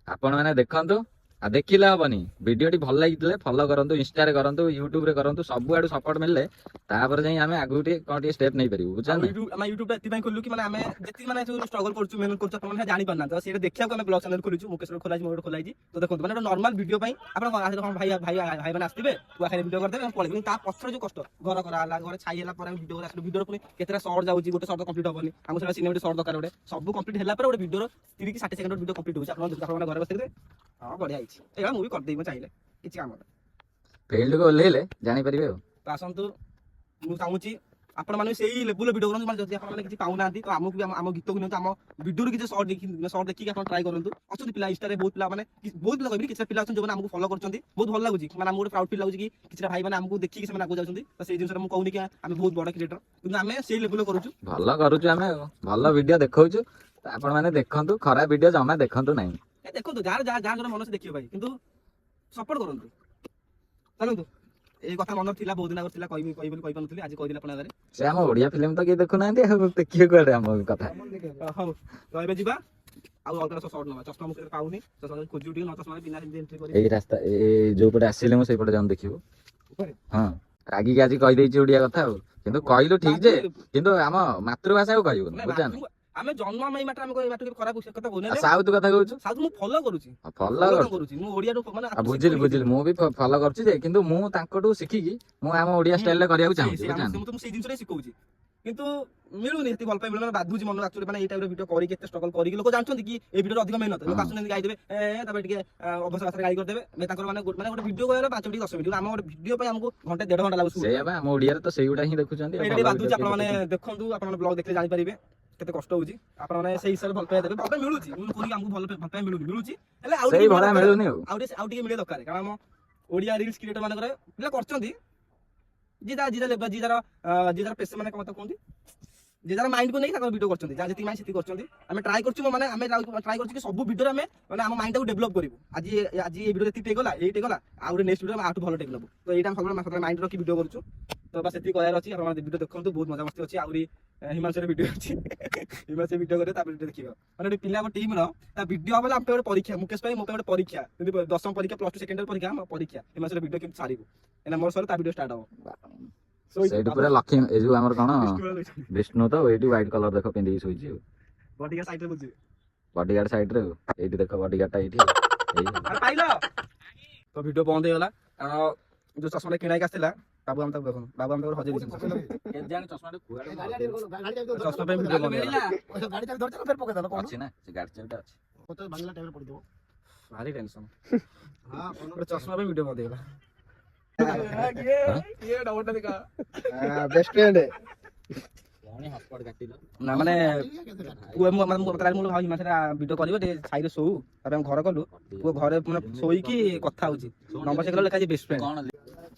C: ଆପଣ ମାନେ ଦେଖନ୍ତୁ ଆଉ ଦେଖିଲେ ହବନି ଭିଡିଓଟି ଭଲ ଲାଗିଥିଲେ ଫଲୋ କରନ୍ତୁ ଇନଷ୍ଟାରେ କରନ୍ତୁ ୟୁଟ୍ୟୁବରେ କରନ୍ତୁ ସବୁଆଡୁ ସପୋର୍ଟ ମିଳିଲେ ତାପରେ ଯାଇ ଆମେ ଆଗକୁ ଟିକେ କଣ ଟିକେ ଷ୍ଟେପ୍ ନେଇପାରିବୁ ବୁଝିଲେ
B: ଆମେ ୟୁଟ୍ୟୁବଟା ଏଥିପାଇଁ ଖୋଲୁ କି ମାନେ ଆମେ ଯେତିକି ମାନେ ଯୋଉ ଷ୍ଟ୍ରଗଲ କରୁଛୁ ମେହନତ କରୁଛୁ ଆପଣ ଜାଣି ପାରୁନାହାନ୍ତି ତ ସେଇଟା ଦେଖିବାକୁ ଆମେ ବ୍ଲଗ ଚ୍ୟାନେଲ ଖୋଲିଛୁ ମୁକେଶର ଖୋଲାଇଛି ମୋର ଖୋଲାଇଛି ତ ଦେଖନ୍ତୁ ମାନେ ନର୍ମାଲ ଭିଡିଓ ପାଇଁ ଆପଣ ଭାଇ ମାନେ ଆସିଥିବେ ତୁ ଆଖରେ ଭିଡିଓ କରିଦେବେ ଆମେ ପଳେଇବୁ ତା ପଛରେ ଯୋଉ କଷ୍ଟ ଘର କରା ହେଲା ଘରେ ଛାଇ ହେଲା ପରେ ଭିଡିଓ ଆସିଲେ ଭିଡିଓର ପୁଣି କେତେଟା ସର୍ଟ ଯାଉଛି ଗୋଟେ ସର୍ଟ କମ୍ପ୍ଲିଟ୍ ହବନି ଆମକୁ ସେଟା ସିନେମାଟି ସର୍ଟ ଦରକାର ଗୋଟେ ସବୁ କମ୍ପ୍ଲିଟ୍ ହେଲା ପରେ ଗୋଟେ ଭିଡିଓର 30-60 ସେକେଣ୍ଡ ଭିଡିଓ କମ୍ପ୍ଲିଟ୍ ହଉଛି ଆପଣ ଘରେ ବସିଥିବେ ହଁ ବଢିଆ ହେଇଛି ଏଇଟା ମୁଁ ବି କରିଦେବି ଚାହିଁଲେ କିଛି କାମ ନାହିଁ
C: ଫିଲ୍ଡକୁ ଓହ୍ଲେଇଲେ ଜାଣିପାରିବେ ଆଉ
B: ତ ଆସନ୍ତୁ ମୁଁ ଚାହୁଁଛି ଆପଣ ମାନେ ସେଇ ଲେବୁଲ ଭିଡ଼ିଓ କରନ୍ତୁ। ମାନେ ଯଦି ଆପଣ ମାନେ କିଛି ପାଉନାହାନ୍ତି ତ ଆମକୁ ବି ଆମ ଗୀତକୁ ନିଅନ୍ତୁ, ଆମ ଭିଡ଼ିଓରୁ କିଛି ସର୍ଟ ଦେଖିକି ଆପଣ ଟ୍ରାଏ କରନ୍ତୁ। ଅଛନ୍ତି ପିଲା ଇନଷ୍ଟାରେ ବହୁତ ପିଲା ମାନେ ବହୁତ ପିଲା କହିବି କିଛି ପିଲା ଅଛନ୍ତି ଯୋଉମାନେ ଆମକୁ ଫଲୋ କରୁଛନ୍ତି, ବହୁତ ଭଲ ଲାଗୁଛି। ମାନେ ଆମକୁ ଗୋଟେ ପ୍ରାଉଡ ଫିଲ୍ ଲାଗୁଛି କି କିଛି ଭାଇ ମାନେ ଆମକୁ ଦେଖିକି ସେମାନେ ଆଗକୁ ଯାଉଛନ୍ତି। ତ ସେଇ ଜିନିଷଟା ମୁଁ କହୁନି କି ଆମେ ବହୁତ ବଡ଼ କ୍ରିଏଟର, କିନ୍ତୁ ଆମେ ସେଇ ଲେବୁଲ କରୁଛୁ।
C: ଭଲ କରୁଛୁ ଆମେ, ଭଲ ଭିଡିଓ ଦେଖଉଛୁ। ଆପଣ ମାନେ ଦେଖନ୍ତୁ, ଖରାପ ଭିଡିଓ ଜମା ଦେଖନ୍ତୁ ନାହିଁ।
B: ଦେଖନ୍ତୁ ଯାହାର ଯୋଉଟା ମନ ସେ ଦେଖିବ ଭାଇ, କିନ୍ତୁ ସପୋର୍ଟ କରନ୍ତୁ। ଚାଲନ୍ତୁ, ଏଇ କଥା ମନରେ ଥିଲା ବହୁତ ଦିନ ଥିଲା, କହିବି ବୋଲି କହିପାରୁନଥିଲି, ଆଜି କହିଦେଲି ଆପଣଙ୍କ ଆଗରେ।
C: ସେ ଆମ ଓଡିଆ ଫିଲ୍ମ ତ କେହି ଦେଖୁନାହାନ୍ତି, ଆଉ ଦେଖିବେ କୁଆଡେ ଆମ କଥା।
B: ହଉ ତ ଏବେ ଯିବା ଆଉ ଅଲଗା ସର୍ଟ ନବା। ଚଷମା ମୁଁ ପାଉନି, ଖୋଜିବୁ ଟିକେ, ଚଷମା ବିନା ଏଣ୍ଟ୍ରି କରି
C: ଏଇ ରାସ୍ତା ଯୋଉ ପଟେ ଆସିଲେ ମୁଁ ସେଇପଟେ ଯାଉଁ ଦେଖିବୁ। ହଁ ରାଗିକି ଆଜି କହିଦେଇଛି ଓଡିଆ କଥା ଆଉ, କିନ୍ତୁ କହିଲୁ ଠିକ ଯେ, କିନ୍ତୁ ଆମ ମାତୃଭାଷାକୁ କହିବୁନି, ବୁଝାନି।
B: ଆମେ ଜନ୍ମ ଆମେ ଏଇ ମାଟରେ ଆମେ ଏଇ ମାଟରେ ଖରାପ କଥା କହୁନେ।
C: ସାଉଥ କଥା କହୁଛୁ,
B: ସାଉଥ ମୁଁ ଫଲୋ କରୁଛି,
C: ଫଲୋ
B: କରୁଛି ମୁଁ ଓଡିଆରୁ ମାନେ
C: ବୁଝିଲି ମୁଁ ବି ଫଲୋ କରୁଛି ଯେ, କିନ୍ତୁ ମୁଁ ତାଙ୍କଠୁ ଶିଖିକି ମୁଁ ଆମ ଓଡିଆ ଷ୍ଟାଇଲରେ କରିବାକୁ ଚାହୁଁଛି, ବୁଝାନି।
B: ମୁଁ ସେଇ ଜିନିଷରେ ଶିଖଉଛି, କିନ୍ତୁ ମିଳୁନି, ଏତେ ଭଲ ପାଇ ମିଳୁନି, ବାଧୁଛି ମନ। ଆକ୍ଚୁଆଲି ମାନେ ଏଇ ଟାଇପର ଭିଡିଓ କରିକି ଏତେ ଷ୍ଟ୍ରଗଲ କରିକି ଲୋକ ଜାଣିଛନ୍ତି କି ଏଇ ଭିଡିଓରେ ଅଧିକ ମେହନତ। ଲୋକ ଆସୁଛନ୍ତି ଗାଇ ଦେବେ, ତାପରେ ଟିକେ ଅବସର ଭାଷାରେ ଗାଇ କରିଦେବେ। ତାଙ୍କର ମାନେ ଗୋଟେ ଭିଡିଓ କହିଲେ 5 ମିନିଟ୍ 10 ମିନିଟ୍, ଆମ ଗୋଟେ ଭିଡିଓ ପାଇଁ ଆମକୁ ଘଣ୍ଟେ 1.5 ଘଣ୍ଟା ଲାଗୁଛି।
C: ସେଇଆ ବା, ଆମ ଓଡିଆରେ ତ ସେଇଗୁଟା ହିଁ ଦେଖୁଛନ୍ତି।
B: ଏଇଟା ଟିକେ ବାଧୁଛି। ଆପଣ ମାନେ ଦେଖନ୍ତୁ, ଆପଣ ବ୍ଲଗ ଦେଖିଲେ ଜାଣିପାରିବେ କେତେ କଷ୍ଟ ହଉଛି। ଆପଣ ମାନେ ସେଇ ହିସାବରେ ଭଲ ପାଇବା ଦେବେ। ଭଲ ପାଇବା ମିଳୁଛି, ମୁଁ କହୁନି ଆମକୁ ଭଲ ପାଇବା ମିଳୁଛି, ହେଲେ ଆଉ ଟିକେ
C: ମିଳୁନି
B: ଆଉ ଟିକେ ମିଳିବା ଦରକାର। କାରଣ ଆମ ଓଡିଆ ରିଲ୍ସ କ୍ରିଏଟର ମାନଙ୍କର ପିଲା କରୁଛନ୍ତି, ଯିଏ ଯାର ପେସେ ମାନେ କଥା କୁହନ୍ତି, ଯିଏ ଯାର ମାଇଣ୍ଡକୁ ନେଇ ତାଙ୍କର ଭିଡିଓ କରୁଛନ୍ତି, ଯାହା ଯେତିକି ମାଇଣ୍ଡ ସେତିକି କରୁଛନ୍ତି। ଆମେ ଟ୍ରାଏ କରୁଛୁ, ମାନେ ଆମେ ଟ୍ରାଏ କରୁଛୁ କି ସବୁ ଭିଡିଓରେ ଆମେ ମାନେ ଆମ ମାଇଣ୍ଡଟାକୁ ଡେଭଲପ କରିବୁ। ଆଜି ଏଇ ଭିଡିଓ ଏତିକି ଟେକ୍ ଗଲା, ଏଇଟା ଗଲା, ଆଉ ଗୋଟେ ନେକ୍ସଟ ଭିଡିଓ ଆମେ ଆଠୁ ଭଲ ଟେକ୍ ନେବୁ। ତ ଏଇଟା ସବୁବେଳେ ମାଇଣ୍ଡ ରଖି ଭିଡିଓ କରୁଛୁ। ତ ବାସ୍ ସେତିକି କହିବାର ଅଛି। ଆପଣ ଭିଡିଓ ଦେଖନ୍ତୁ, ବହୁତ ମଜାମସ୍ତି ଅଛି। ଆହୁରି ହିମାଂଶୁର ଭିଡିଓ ଅଛି, ହିମାଂଶୁ ଭିଡିଓ କରିବେ, ତାପରେ ଦେଖିବ ମାନେ ଗୋଟେ ପିଲା ଆମ ଟିମର ତା ଭିଡିଓ ହବ। ଆମ ଗୋଟେ ପରୀକ୍ଷା, ମୁକେଶ ପାଇଁ ମୋ ପାଇଁ ଗୋଟେ ପରୀକ୍ଷା, ଯେମିତି 10ମ ପରୀକ୍ଷା, +2 ସେକେଣ୍ଡ ଇୟର ପରୀକ୍ଷା, ଆମ ପରୀକ୍ଷା ହିମାଂଶୁର ଭିଡିଓ କେମିତି ସାରିବୁ, ଏନା ମୋର ସର ତା ଭିଡିଓ ଷ୍ଟାର୍ଟ ହବ।
C: ସେଇଠି ପୁରା ଲକ୍ଷ୍ମୀ, ଏ ଯୋଉ ଆମର କଣ ବିଷ୍ଣୁ ତ ଏଇଠି ହ୍ୱାଇଟ କଲର ଦେଖ ପିନ୍ଧିକି ଶୋଇଛି।
B: ବଡିଗାର୍ଡ ସାଇଡରେ ବୁଝିବେ,
C: ବଡିଗାର୍ଡ ସାଇଡରେ ଏଇଠି ଦେଖ, ବଡିଗାର୍ଡ ଟା ଏଇଠି।
B: ପାଇଲ ତ ଭିଡିଓ ବନ୍ଦ ହେଇଗଲା, କାରଣ ଯୋଉ ଚଷମାଟା କିଣାଇକି ଆସିଥିଲା, ବାବୁ ଆମେ ତାକୁ ଦେଖୁନ, ବାବୁ ଆମେ ତାକୁ ହଜେଇ ଦେଇଛନ୍ତି। ଚଷମା ପାଇଁ ଭିଡିଓ ବନ୍ଦ ହେଇଗଲା।
C: ଅଛି ନା ସେ ଗାଡି ଚାବିଟା ଅଛି,
B: ଭାରି ଟେନସନ। ଗୋଟେ ଚଷମା ପାଇଁ ଭିଡିଓ ବନ୍ଦ ହେଇଗଲା। ବେଷ୍ଟ ଫ୍ରେଣ୍ଡ ନା ମାନେ ପୁଅ ହିମାଂଶୁରା ଭିଡିଓ କରିବ ଟିକେ ସାଇରେ ଶୋଉ, ତାପରେ ଆମେ ଘର କଲୁ। ପୁଅ ଘରେ ମାନେ ଶୋଇକି କଥା ହଉଛି, ନମ୍ବର ଚେକ୍ କଲେ ଲେଖା ହେଇଛି ବେଷ୍ଟ ଫ୍ରେଣ୍ଡ।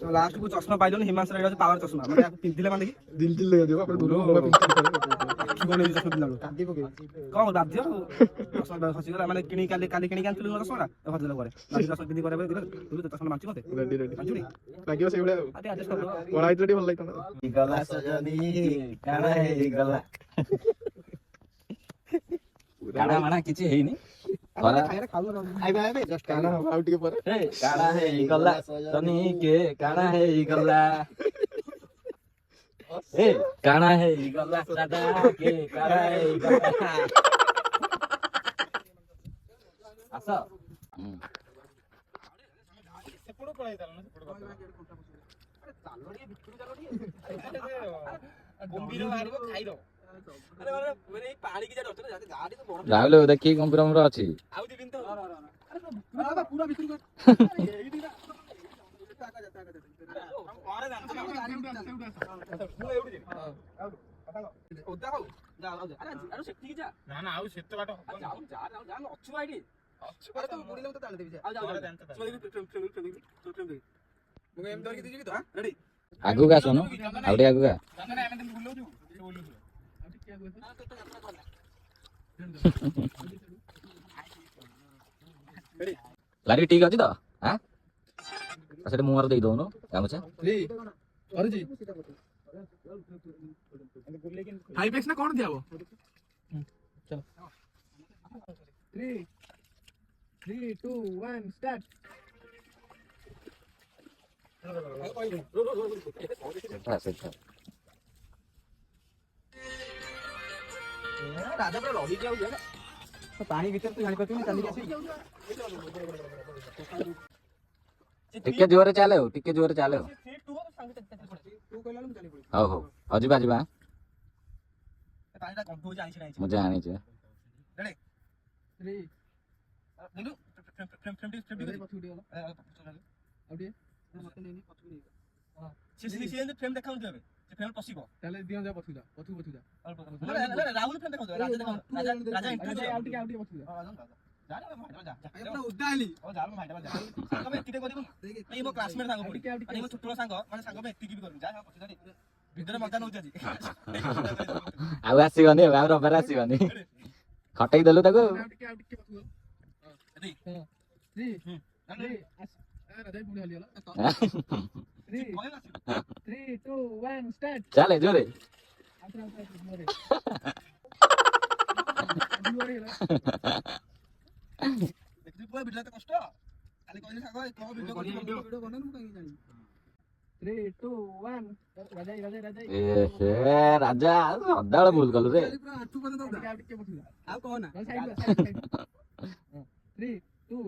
B: ଲାଷ୍ଟକୁ ଚଷମା ପାଇଲୁନି। ହିମାଂଶୁର ଏଇଟା ପାୱାର ଚଷମା, ମାନେ ପିନ୍ଧିଲେ ମାନେ କି ଦିଲ ଲାଗିବ। ଆପଣ ଦୂର କଣ ବାଧ୍ୟ ଚଷମା ଖସିଗଲା, ମାନେ କାଲି କିଣିକି ଆଣିଥିଲୁ ଚଷମା ଖସିଗଲା ପରେ ଚଷମା ପିନ୍ଧି କରିବା ଚଷମା ମାଞ୍ଚୁ ମତେ ଲାଗିବ ସେଇଭଳିଆ ପଢା ହେଇଥିଲେ ଟିକେ ଭଲ ଲାଗିଥାନ୍ତା।
C: କାଣା ମାଣା କିଛି ହେଇନି,
B: ଆଉ ଟିକେ ପରେ
C: କାଣା ହେଇଗଲା ତନିକେ, କାଣା ହେଇଗଲା, କାଣା ହେଇଗଲା ଦାଦା କେ, କାଣା ହେଇଗଲା। ଆସ ରାହୁଲ ଦେଖିକି ଗମ୍ଭୀର ଅଛି। ଆଗକୁ ଆସୁନ, ଆଉ ଟିକେ ଆଗକୁ ଆ। ଲାରି ଠିକ ଅଛି ତ? ସେଠି ମୁଁ ଦେଇ ଦଉନୁ ଗାମୁଛା।
B: କଣ ଦିଆବ? 3, 2, 1 ଷ୍ଟାର୍ଟ। ରାଜା ପୁରା ରହିକି ଆଉ ପାଣି ଭିତରେ ତୁ ଜାଣିପାରୁଛୁ ଚାଲିକି ଆସିବି।
C: ଟିକେ ଜୋରରେ ଚାଲେ, ଟିକେ ଜୋରରେ ଚାଲେ। ହଉ ହଉ ହଉ, ଯିବା ଯିବା। ମୁଁ ଜାଣିଛି।
B: ଫ୍ରେଣ୍ଡ ପଶିବ
E: ତାହେଲେ ଦିଅ ଯା ପଛକୁ ଯା ପଛକୁ ଯା
B: ରାହୁଲ ଫ୍ରେଣ୍ଡ ଦେଖନ୍ତୁ ରାଜା ରାଜା ଇଣ୍ଟରଭ୍ୟୁ
E: ଆଉ ଟିକେ ପଛକୁ ଯା
B: ଉଦା ହେଲି ତମେ ଏତିକି କରିବ ଏଇ ମୋ କ୍ଲାସମେଟ ସାଙ୍ଗ ପଡି ମୋ ଛୋଟ ସାଙ୍ଗ ମାନେ ସାଙ୍ଗ ଏତିକି ବି କରିବୁ ଯା ପଛରେ ଭିତରେ ମଜା ନଉଛି ଆଜି
C: ଆଉ ଆସିବନି ଆଉ ରବିବାର ଆସିବନି ଖଟେଇ ଦେଲୁ ତାକୁ
E: ଆଉ ଟିକେ ପଛକୁ ରାଜା ପୁଣି ହଲିଗଲା 3 2 1 ଷ୍ଟାର୍ଟ
C: ଚାଲେ ଜୋରେ
B: ଦେଖିଛୁ ପୁଅ ଭିଡ଼ିଓ ତ କଷ୍ଟ କାଲି କହିଲି ସାଙ୍ଗ କଣ ଭିଡ଼ିଓ ବନା ମୁଁ କାହିଁକି ଜାଣିବି
E: 3 2 1 ରାଜା
C: ରାଜା ସଦାବେଳେ ଭୁଲ କଲୁ ରେ
B: ପୁରା ଆଠୁ ପର୍ଯ୍ୟନ୍ତ ଉଦା
E: ଆଉ ଟିକେ ପଛକୁ ଯା
B: ଆଉ କହ ନା
E: ସାଇଡ 3 2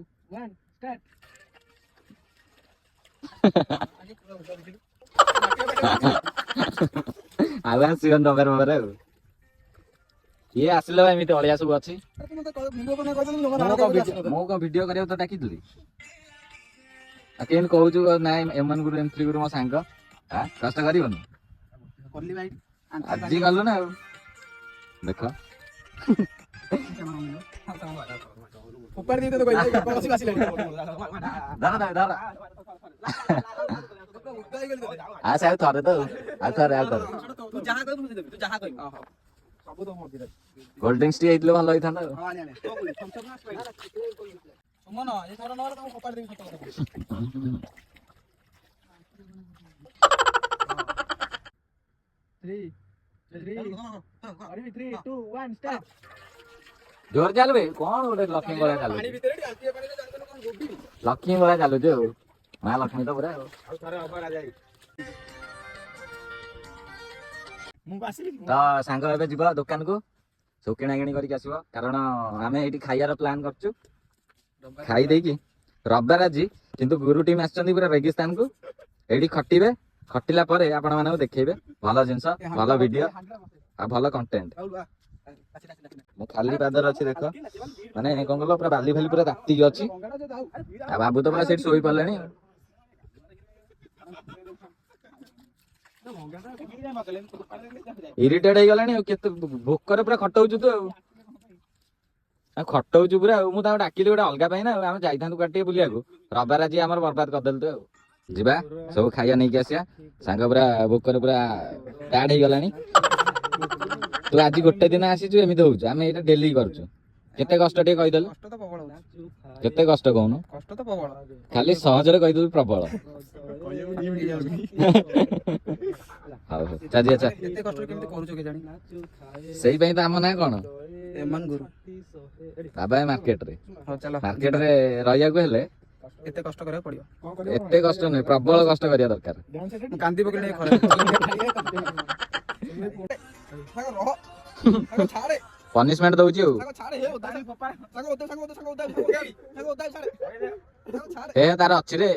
E: 1 ଷ୍ଟାର୍ଟ
C: ଆଉ ଆସିବନି ରବିବାର ଆଉ ଇଏ ଆସିଲେ ବା ଏମିତି ଅଳିଆ ସବୁ ଅଛି ମୁଁ କଣ ଭିଡିଓ କରିବାକୁ ତ ଡାକିଥିଲି ଆଉ କେମିତି କହୁଛୁ ନାଇଁ ଏମାନଙ୍କୁ ଏମିତି ଗୁରୁ ମୋ ସାଙ୍ଗ କଷ୍ଟ କରିବନି ଆଜି ଗଲୁ ନା ଆଉ ଦେଖ ଆସେ ଆଉ ଥରେ ତ ଆଉ ଥରେ
B: ତୁ ଯାହା କହିବୁ ମୁଁ ଦେବି ତୁ ଯାହା କହିବୁ ସବୁ ତ ମୋର ଦିଟା
C: କୋଲ୍ଡ ଡ୍ରିଙ୍କସ୍ ଟିକେ ହେଇଥିଲେ ଭଲ ହେଇଥାନ୍ତା ଆଉ
B: ହଁ ଆଣି ସୁମନ ଏ ଥର ନହେଲେ ତମକୁ ଫୋପାଡ଼ି ଦେବି ସତ କଥା
E: 3 2 1 ଷ୍ଟାର୍ଟ
C: ଜୋର ଚାଲବେ କଣ ଗୋଟେ ଲକ୍ଷ୍ମୀ ଭଳିଆ ଚାଲୁଛି ଲକ୍ଷ୍ମୀ ଭଳିଆ ଚାଲୁଛି ଆଉ ମା ଲକ୍ଷ୍ମୀ ତ ପୁରା ଆଉ ତ ସାଙ୍ଗ ଏବେ ଯିବ ଦୋକାନକୁ ସବୁ କିଣା କିଣି କରିକି ଆସିବ କାରଣ ଆମେ ଏଇଠି ଖାଇବାର ପ୍ଲାନ୍ କରିଛୁ ଖାଇ ଦେଇକି ରବିବାର ଆଜି କିନ୍ତୁ ଗୁରୁ ଟିମ୍ ଆସିଛନ୍ତି ପୁରା ରେଗିସ୍ତାନକୁ ଏଇଠି ଖଟିବେ ଖଟିଲା ପରେ ଆପଣ ମାନଙ୍କୁ ଦେଖେଇବେ ଭଲ ଜିନିଷ ଭଲ ଭିଡିଓ ଆଉ ଭଲ କଣ୍ଟେଣ୍ଟ ମୁଁ ଖାଲି ପାଦରେ ଅଛି ଦେଖ ମାନେ କଣ କହିଲ ପୁରା ବାଲି ଫାଲି ପୁରା ତାତିକି ଅଛି ଆଉ ବାବୁ ତ ପୁରା ସେଇଠି ଶୋଇ ପଡ଼ିଲେଣି ଇରିଟେଡ୍ ହେଇଗଲାଣି ଆଉ କେତେ ଭୋକରେ ପୁରା ଖଟଉଛୁ ତୁ ଆଉ ଖଟଉଛୁ ପୁରା ଆଉ ମୁଁ ତାଙ୍କୁ ଡାକିଲି ଗୋଟେ ଅଲଗା ପାଇଁ ନା ଆଉ ଆମେ ଯାଇଥାନ୍ତୁ କୁଆଡେ ଟିକେ ବୁଲିବାକୁ ରବିବାର ଆଜି ଆମର ବର୍ବାଦ କରିଦେଲୁ ତୁ ଆଉ ଯିବା ସବୁ ଖାଇବା ନେଇକି ଆସିବା ସାଙ୍ଗ ପୁରା ଭୋକରେ ପୁରା ଟାୟାର୍ଡ ହେଇଗଲାଣି ତୁ ଆଜି ଗୋଟେ ଦିନ ଆସିଛୁ ଏମିତି ହଉଛୁ ଆମେ ଏଇଟା ଡେଲି କରୁଛୁ କେତେ କଷ୍ଟ ଟିକେ କହିଦେଲୁ କେତେ କଷ୍ଟ କହୁନୁ ଖାଲି ସହଜରେ କହିଦେଲୁ ପ୍ରବଳ ହଉ ହଉ ଚାଲିଆ ଚା ସେଇ ପାଇଁ ତ ଆମ ନାଁ କଣ ବାବା ମାର୍କେଟରେ ମାର୍କେଟରେ ରହିବାକୁ ହେଲେ
B: ଏତେ କଷ୍ଟ କରିବାକୁ ପଡିବ
C: ଏତେ କଷ୍ଟ ନୁହେଁ ପ୍ରବଳ କଷ୍ଟ କରିବା ଦରକାର
B: କାନ୍ଦି ପକେଇଲେ
C: ପନିଶମେଣ୍ଟ ଦଉଛି ଆଉ ଏ ତାର ଅଛି ରେ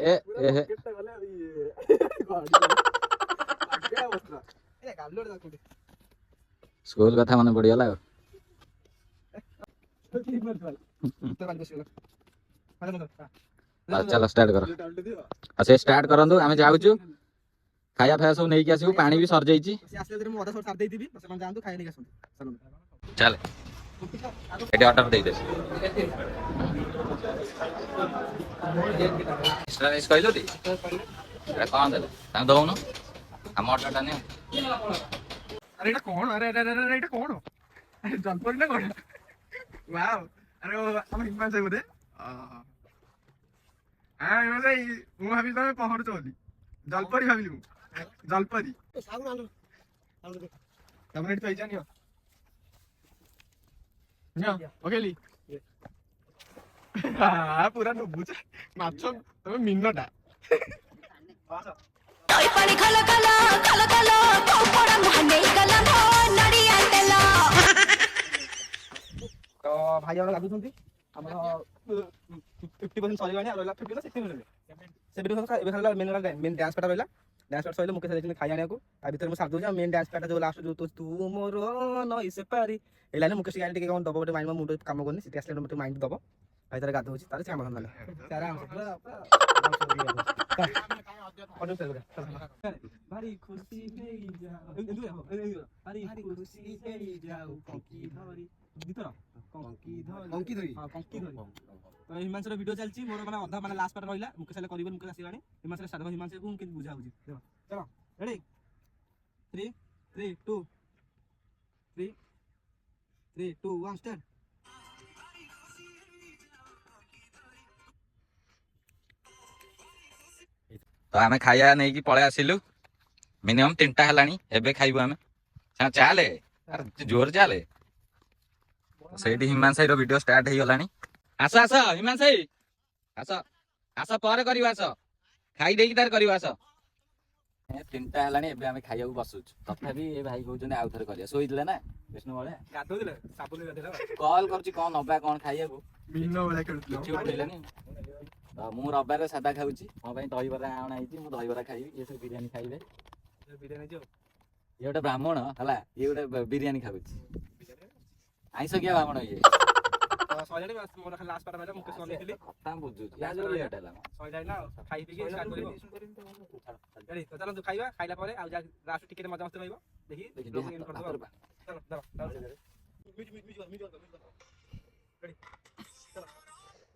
C: ସ୍କୁଲ କଥା ମନେ ପଡିଗଲା ଆଉ ଚାଲ ଷ୍ଟାର୍ଟ କର ଆଉ ସେ ଷ୍ଟାର୍ଟ କରନ୍ତୁ ଆମେ ଯାଉଛୁ ଖାଇବା ଫାଇବା ସବୁ ନେଇକି ଆସିବୁ ପାଣି ବି ସରିଯାଇଛି ଚାଲେ ଏଠି ଅର୍ଡର ଦେଇଦେ ଏକ୍ସଟ୍ରା ରାଇସ୍ କହିଲୁ ଟି ଏଟା କଣ ଦେଲେ ତାଙ୍କୁ ଦଉନୁ ଆମ ଅର୍ଡରଟା ନିଅ
B: ଆରେ ଏଇଟା କଣ ଆରେ ଏଇଟା କଣ ଜଲପରି ନା କଣ ୱାଓ ଆରେ ଆମ ହିମାଂଶ ବୋଧେ ମୁଁ ଭାବିଲି ତମେ ପହଁରୁଛ ବୋଲି ଜଲପରି ଭାବିଲି ମୁଁ ଜଲପରି ତମେ ଏଠି ପାଇଛ ନିଅ ପକେଇଲି ପୁରା ଡୁବୁଛ ମାଛ ତମେ ମିନଟା ତ ଭାଇ ଜଣ ଲାଗୁଛନ୍ତି ଆମର 50% ସରିଗଲାଣି ଆଉ ରହିଲା 50 60 ମିନିଟ୍ ସେ ଭିଡ଼ିଓ ଏବେ ଖାଲି ମେନ୍ ଡ୍ୟାନ୍ସ ପାର୍ଟ ରହିଲା ଡ୍ୟାନ୍ସ ପାର୍ଟ ସରିଲେ ମୁକେଶ ଯାଇଛନ୍ତି ଖାଇ ଆଣିବାକୁ ତା ଭିତରେ ମୁଁ ସାରି ଦେଉଛି ଆଉ ମେନ୍ ଡ୍ୟାନ୍ସ ପାର୍ଟ ଯୋଉ ଲାଷ୍ଟ ଯୋଉ ତୁ ମୋର ନଈ ସେ ପାରି ଏଇ ଲାଇନ୍ ମୁକେଶ ଗାଡ଼ି ଟିକେ କଣ ଦବ ଗୋଟେ ମାଇଣ୍ଡ ମୁଣ୍ଡ କାମ କରୁନି ସେଠି ଆସିଲେ ଗୋଟେ ମାଇଣ୍ଡ ଦବ ଭାଇ ତାର ଗାଧଉଛି ତାର ସେ କାମ ଧନ୍ଦା ଭାରି ଖୁସି ହେଇଯାଉ ଭାରି ଖୁସି ହେଇଯାଉ କଙ୍କି ଧରି ଗୀତର କଙ୍କି ଧରି ତ ହିମାଂଶର ଭିଡିଓ ଚାଲିଛି ମୋର ମାନେ ଅଧା ମାନେ ଲାଷ୍ଟ ପାର୍ଟ ରହିଲା ମୁକେଶ ହେଲେ କରିବ ମୁକେଶ ଆସିଲାଣି ହିମାଂଶରେ ସାଧା ହିମାଂଶକୁ ମୁଁ କେମିତି ବୁଝାଉଛି ଚଲ ରେଡି 3 3 2 3 3 2 1 ଷ୍ଟାର୍ଟ।
C: ତ ଆମେ ଖାଇବା ନେଇକି ପଳେଇ ଆସିଲୁ ମିନିମମ୍ 3ଟା ହେଲାଣି ଏବେ ଖାଇବୁ ଆମେ ଚାଲେ ଜୋର ଚାଲେ ସେଇଠି ହିମାଂଶ ଭାଇର ଭିଡିଓ ଷ୍ଟାର୍ଟ ହେଇଗଲାଣି ଆସ ଆସ ହିମାଂଶ ଭାଇ ଆସ ଆସ ପରେ କରିବ ଆସ ଖାଇ ଦେଇକି ତାର କରିବ ଆସ 3ଟା ହେଲାଣି ଏବେ ଆମେ ଖାଇବାକୁ ବସୁଛୁ ତଥାପି ଏ ଭାଇ କହୁଛନ୍ତି ଆଉ ଥରେ କରିବା ଶୋଇଥିଲେ ନା ବିଷ୍ଣୁ ଭଳିଆ
B: ଗାଧୋଉଥିଲେ ସାବୁନ ଗାଧୋଇଲା
C: କଲ୍ କରୁଛି କଣ ନବା କଣ ଖାଇବାକୁ କିଛି ଉଠେଇଲେନି ମୁଁ ରବିବାରରେ ସାଧା ଖାଉଛି ମୋ ପାଇଁ ଦହିବରା ଆଣା ହେଇଛି ମୁଁ ଦହିବରା ଖାଇବି ଇଏ ସବୁ ବିରିୟାନୀ ଖାଇବେ
B: ବିରିୟାନୀ ଯିବ
C: ଇଏ ଗୋଟେ ବ୍ରାହ୍ମଣ ହେଲା ଇଏ ଗୋଟେ ବିରିୟାନୀ ଖାଉଛି ଆଇଁଷ କିଆ ବ୍ରାହ୍ମଣ ଇଏ
B: ସଇଲାଣି ମୋର ଖାଲି ଲାଷ୍ଟ ପାର୍ଟ ରହିଲା ମୁକେଶ ବନେଇଥିଲି
C: କଥା ବୁଝୁଛି ୟା ଯୋଉ ଲେଟ୍ ହେଲା
B: ସଇଲାଣି ନା ଖାଇ ପିଇକି ଷ୍ଟାର୍ଟ କରିବ ରେଡି ତ ଚାଲନ୍ତୁ ଖାଇବା ଖାଇଲା ପରେ ଆଉ ଯା ଲାଷ୍ଟ ଟିକେ ମଜା ମସ୍ତି ରହିବ ଦେଖି ବ୍ଲଗ୍ ଏଣ୍ଡ କରିଦବା ଚାଲ ଚାଲ ରେଡି ଚାଲ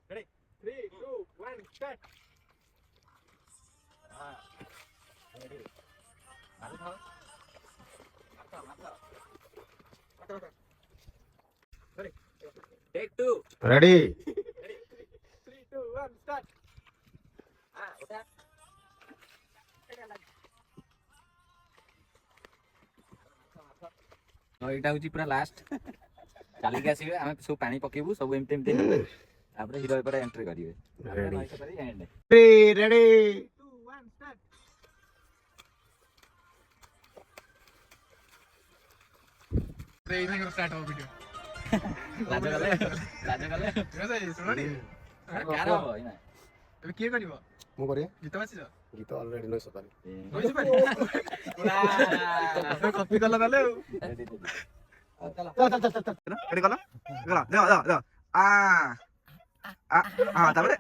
B: ready 3 2 1 start
C: Take 2
E: ready
B: 3 2 1 start
C: ଏଇଟା ହଉଛି ପୁରା ଲାଷ୍ଟ ଚାଲିକି ଆସିବେ ଆମେ ସବୁ ପାଣି ପକେଇବୁ ସବୁ ଏମିତି ଏମିତି ହେବେ ତାପରେ ହିରୋ ଏପଟେ ଏଣ୍ଟ୍ରି କରିବେ
E: रेडी
B: 2 1 ଷ୍ଟାର୍ଟ
C: ଲାଜ ଗଲେ କାର ହବ ଏଇନା
H: ଏବେ କିଏ କରିବ
E: ମୁଁ କରିଆ
H: ଗୀତ ବାସିଛ
E: ଗୀତ ଅଲରେଡି ନଇ ସପାରି
H: କପି କଲ ତାହେଲେ ଆଉ
B: ରେଡି କଲ ଗଲା ଦେ ଦେ ଦେ ତାପରେ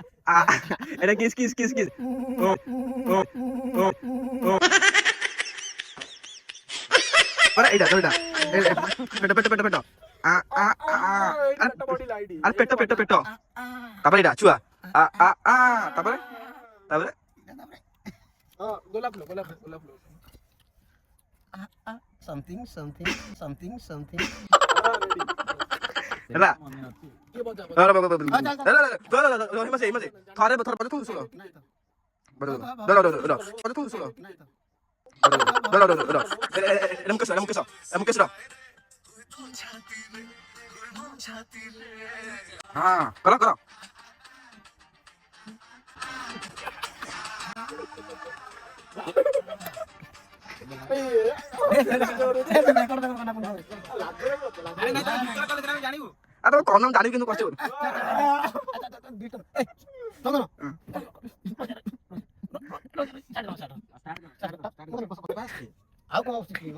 B: এটা কিস কিস কিস কিস ও ও ও ও আরে এটা এটা পেটো পেটো পেটো পেটো আর পেটো পেটো পেটো তারপরে এটা চুয়া তারপরে তারপরে
H: গোলাপ লো গোলাপ গোলাপ লো
E: समथिंग समथिंग समथिंग समथिंग
B: ହେଲା ହିମାଂଶ ହିମାଂଶ ଥରେ ଥରେ ପଛ ଶୁଣ ମୁକେଶ ହଁ କର କର
H: ଜାଣିବୁ
B: ଆଉ ତମେ କଣ ଜାଣିବୁ କିନ୍ତୁ କଷ୍ଟ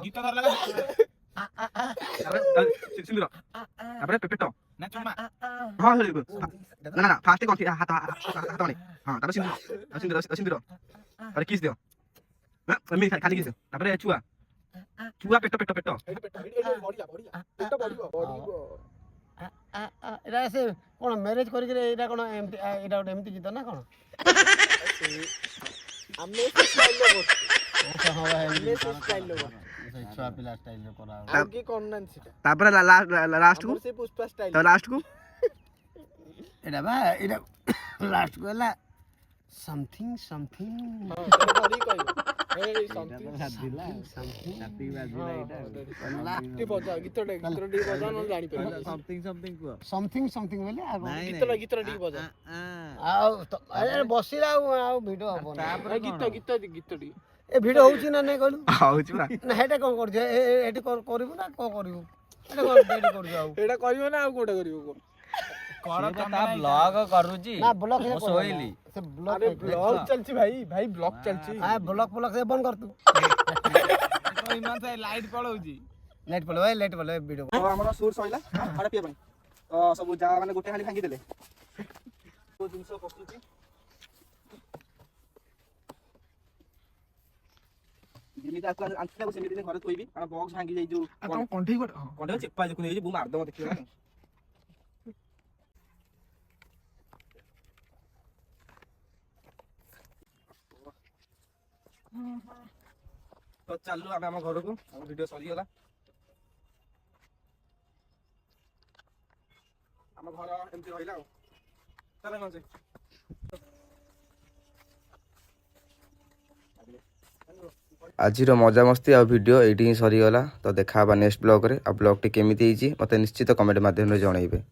H: ଗୀତ ଧର ଲାଗା
B: ସିନ୍ଦୁର ତାପରେ ପେଟ
H: ନା ଚୁମା
B: ହଁ ନା ନା ଫାଷ୍ଟ କଣ୍ଠି ହାତ ହାତ ମାନେ ହଁ ତାପରେ ସିନ୍ଦୁର ସିନ୍ଦୁର ତାପରେ କିସ୍ ଦିଅ ଏମିତି ଖାଲି କିସ୍ ଦିଅ ତାପରେ ଛୁଆ ଛୁଆ ପେଟ ପେଟ ପେଟ
E: এটা সে কোন ম্যারেজ করি করে এটা কোন এমটি এটা ওটা এমটি গীত না কোন
B: ଆମେ ସେ ଷ୍ଟାଇଲରେ କରୁଛୁ
E: আচ্ছা হ্যাঁ
B: ଆମେ ସେ ଷ୍ଟାଇଲରେ କରୁଛୁ
E: সেই ছুয়া পিলা স্টাইল করা
B: ଆଉ କିଏ କରୁନାହାନ୍ତି ସେଟା ତାପରେ ଲାଷ୍ଟ କୁ ସେ ପୁଷ୍ପା ଷ୍ଟାଇଲ ତ ଲାଷ୍ଟ କୁ
E: এটা বা এটা লাস্ট কো হলা समथिंग समथिंग
B: ହଁ ସେଟା ଧରିକି କହିବ ଏଇ ସମଥିଙ୍ଗ
E: समथिंग
B: ଟିକେ ବଜାଅ ଗୀତଟା ଟିକେ ବଜାଅ ନହେଲେ ଜାଣିପାରିବ
E: समथिंग समथिंग बोले आ
B: ଗୀତଟା ଟିକେ ବଜାଅ
E: ଆଉ ଆରେ ବସିଲା ଆଉ ଭିଡିଓ ହବ ନା
B: ତାପରେ ଗୀତ ଟିକେ
E: ଏ ଭିଡିଓ ହଉଛି ନା ନାଇଁ କହିଲୁ
B: ହଉଛି ପୁରା
E: ନା ହେଟା କଣ କରୁଛ ଏଠି କରିବୁ ନା କଣ କରିବୁ ଏଟା କଣ ଏଠି କରୁଛ ଆଉ
B: ଏଇଟା କରିବ ନା ଆଉ କୋଉଟା କରିବ
C: ବ୍ଲଗ କରୁଛି
E: ନା ବ୍ଲଗ
C: ମୁଁ ଶୋଇଲି
E: ସେ ବ୍ଲଗ
B: ବ୍ଲଗ ଚାଲିଛି ଭାଇ ବ୍ଲଗ ଚାଲିଛି
E: ହଁ ବ୍ଲଗ ସେ ବନ୍ଦ କର ତୁ
H: ଲାଇଟ୍ ପଳଉଛି
E: ଲାଇଟ୍ ପଳେଇ ଭିଡିଓ
B: ତ ଆମର ସୁର ସଇଲା ଖାଇବା ପିଇବା ପାଇଁ ତ ସବୁ ଯାହା ମାନେ ଗୋଟେ ହାଣ୍ଡି ଭାଙ୍ଗି ଦେଲେ କୋଉ ଜିନିଷ ପସୁଛି ଯେମିତି ଆଣିଥିଲେ ସେମିତି ଘରେ ଥୋଇବି କାରଣ ବକ୍ସ ଭାଙ୍ଗି ଯାଇ ଯୋଉ
H: ଆଉ ତମ କଣ୍ଢେଇ ଗୋଟେ ହଁ
B: କଣ୍ଢେଇ ଚେପା ଦେଖୁନି ଏଇ ବୋଉ ମାରଦବ ଦେଖିବ ନା ତ ଚାଲୁ ଆମେ ଆମ ଘରକୁ ଆମ ଭିଡିଓ ସରିଗଲା ଆମ ଘର ଏମିତି ରହିଲା ଆଉ ଚାଲ ନଜେ
D: ଆଜିର ମଜାମସ୍ତି ଆଉ ଭିଡ଼ିଓ ଏଇଠି ହିଁ ସରିଗଲା। ତ ଦେଖା ହେବା ନେକ୍ସଟ ବ୍ଲଗ୍ରେ। ଆଉ ବ୍ଲଗ୍ଟି କେମିତି ହେଇଛି ମୋତେ ନିଶ୍ଚିତ କମେଣ୍ଟ ମାଧ୍ୟମରେ ଜଣାଇବେ।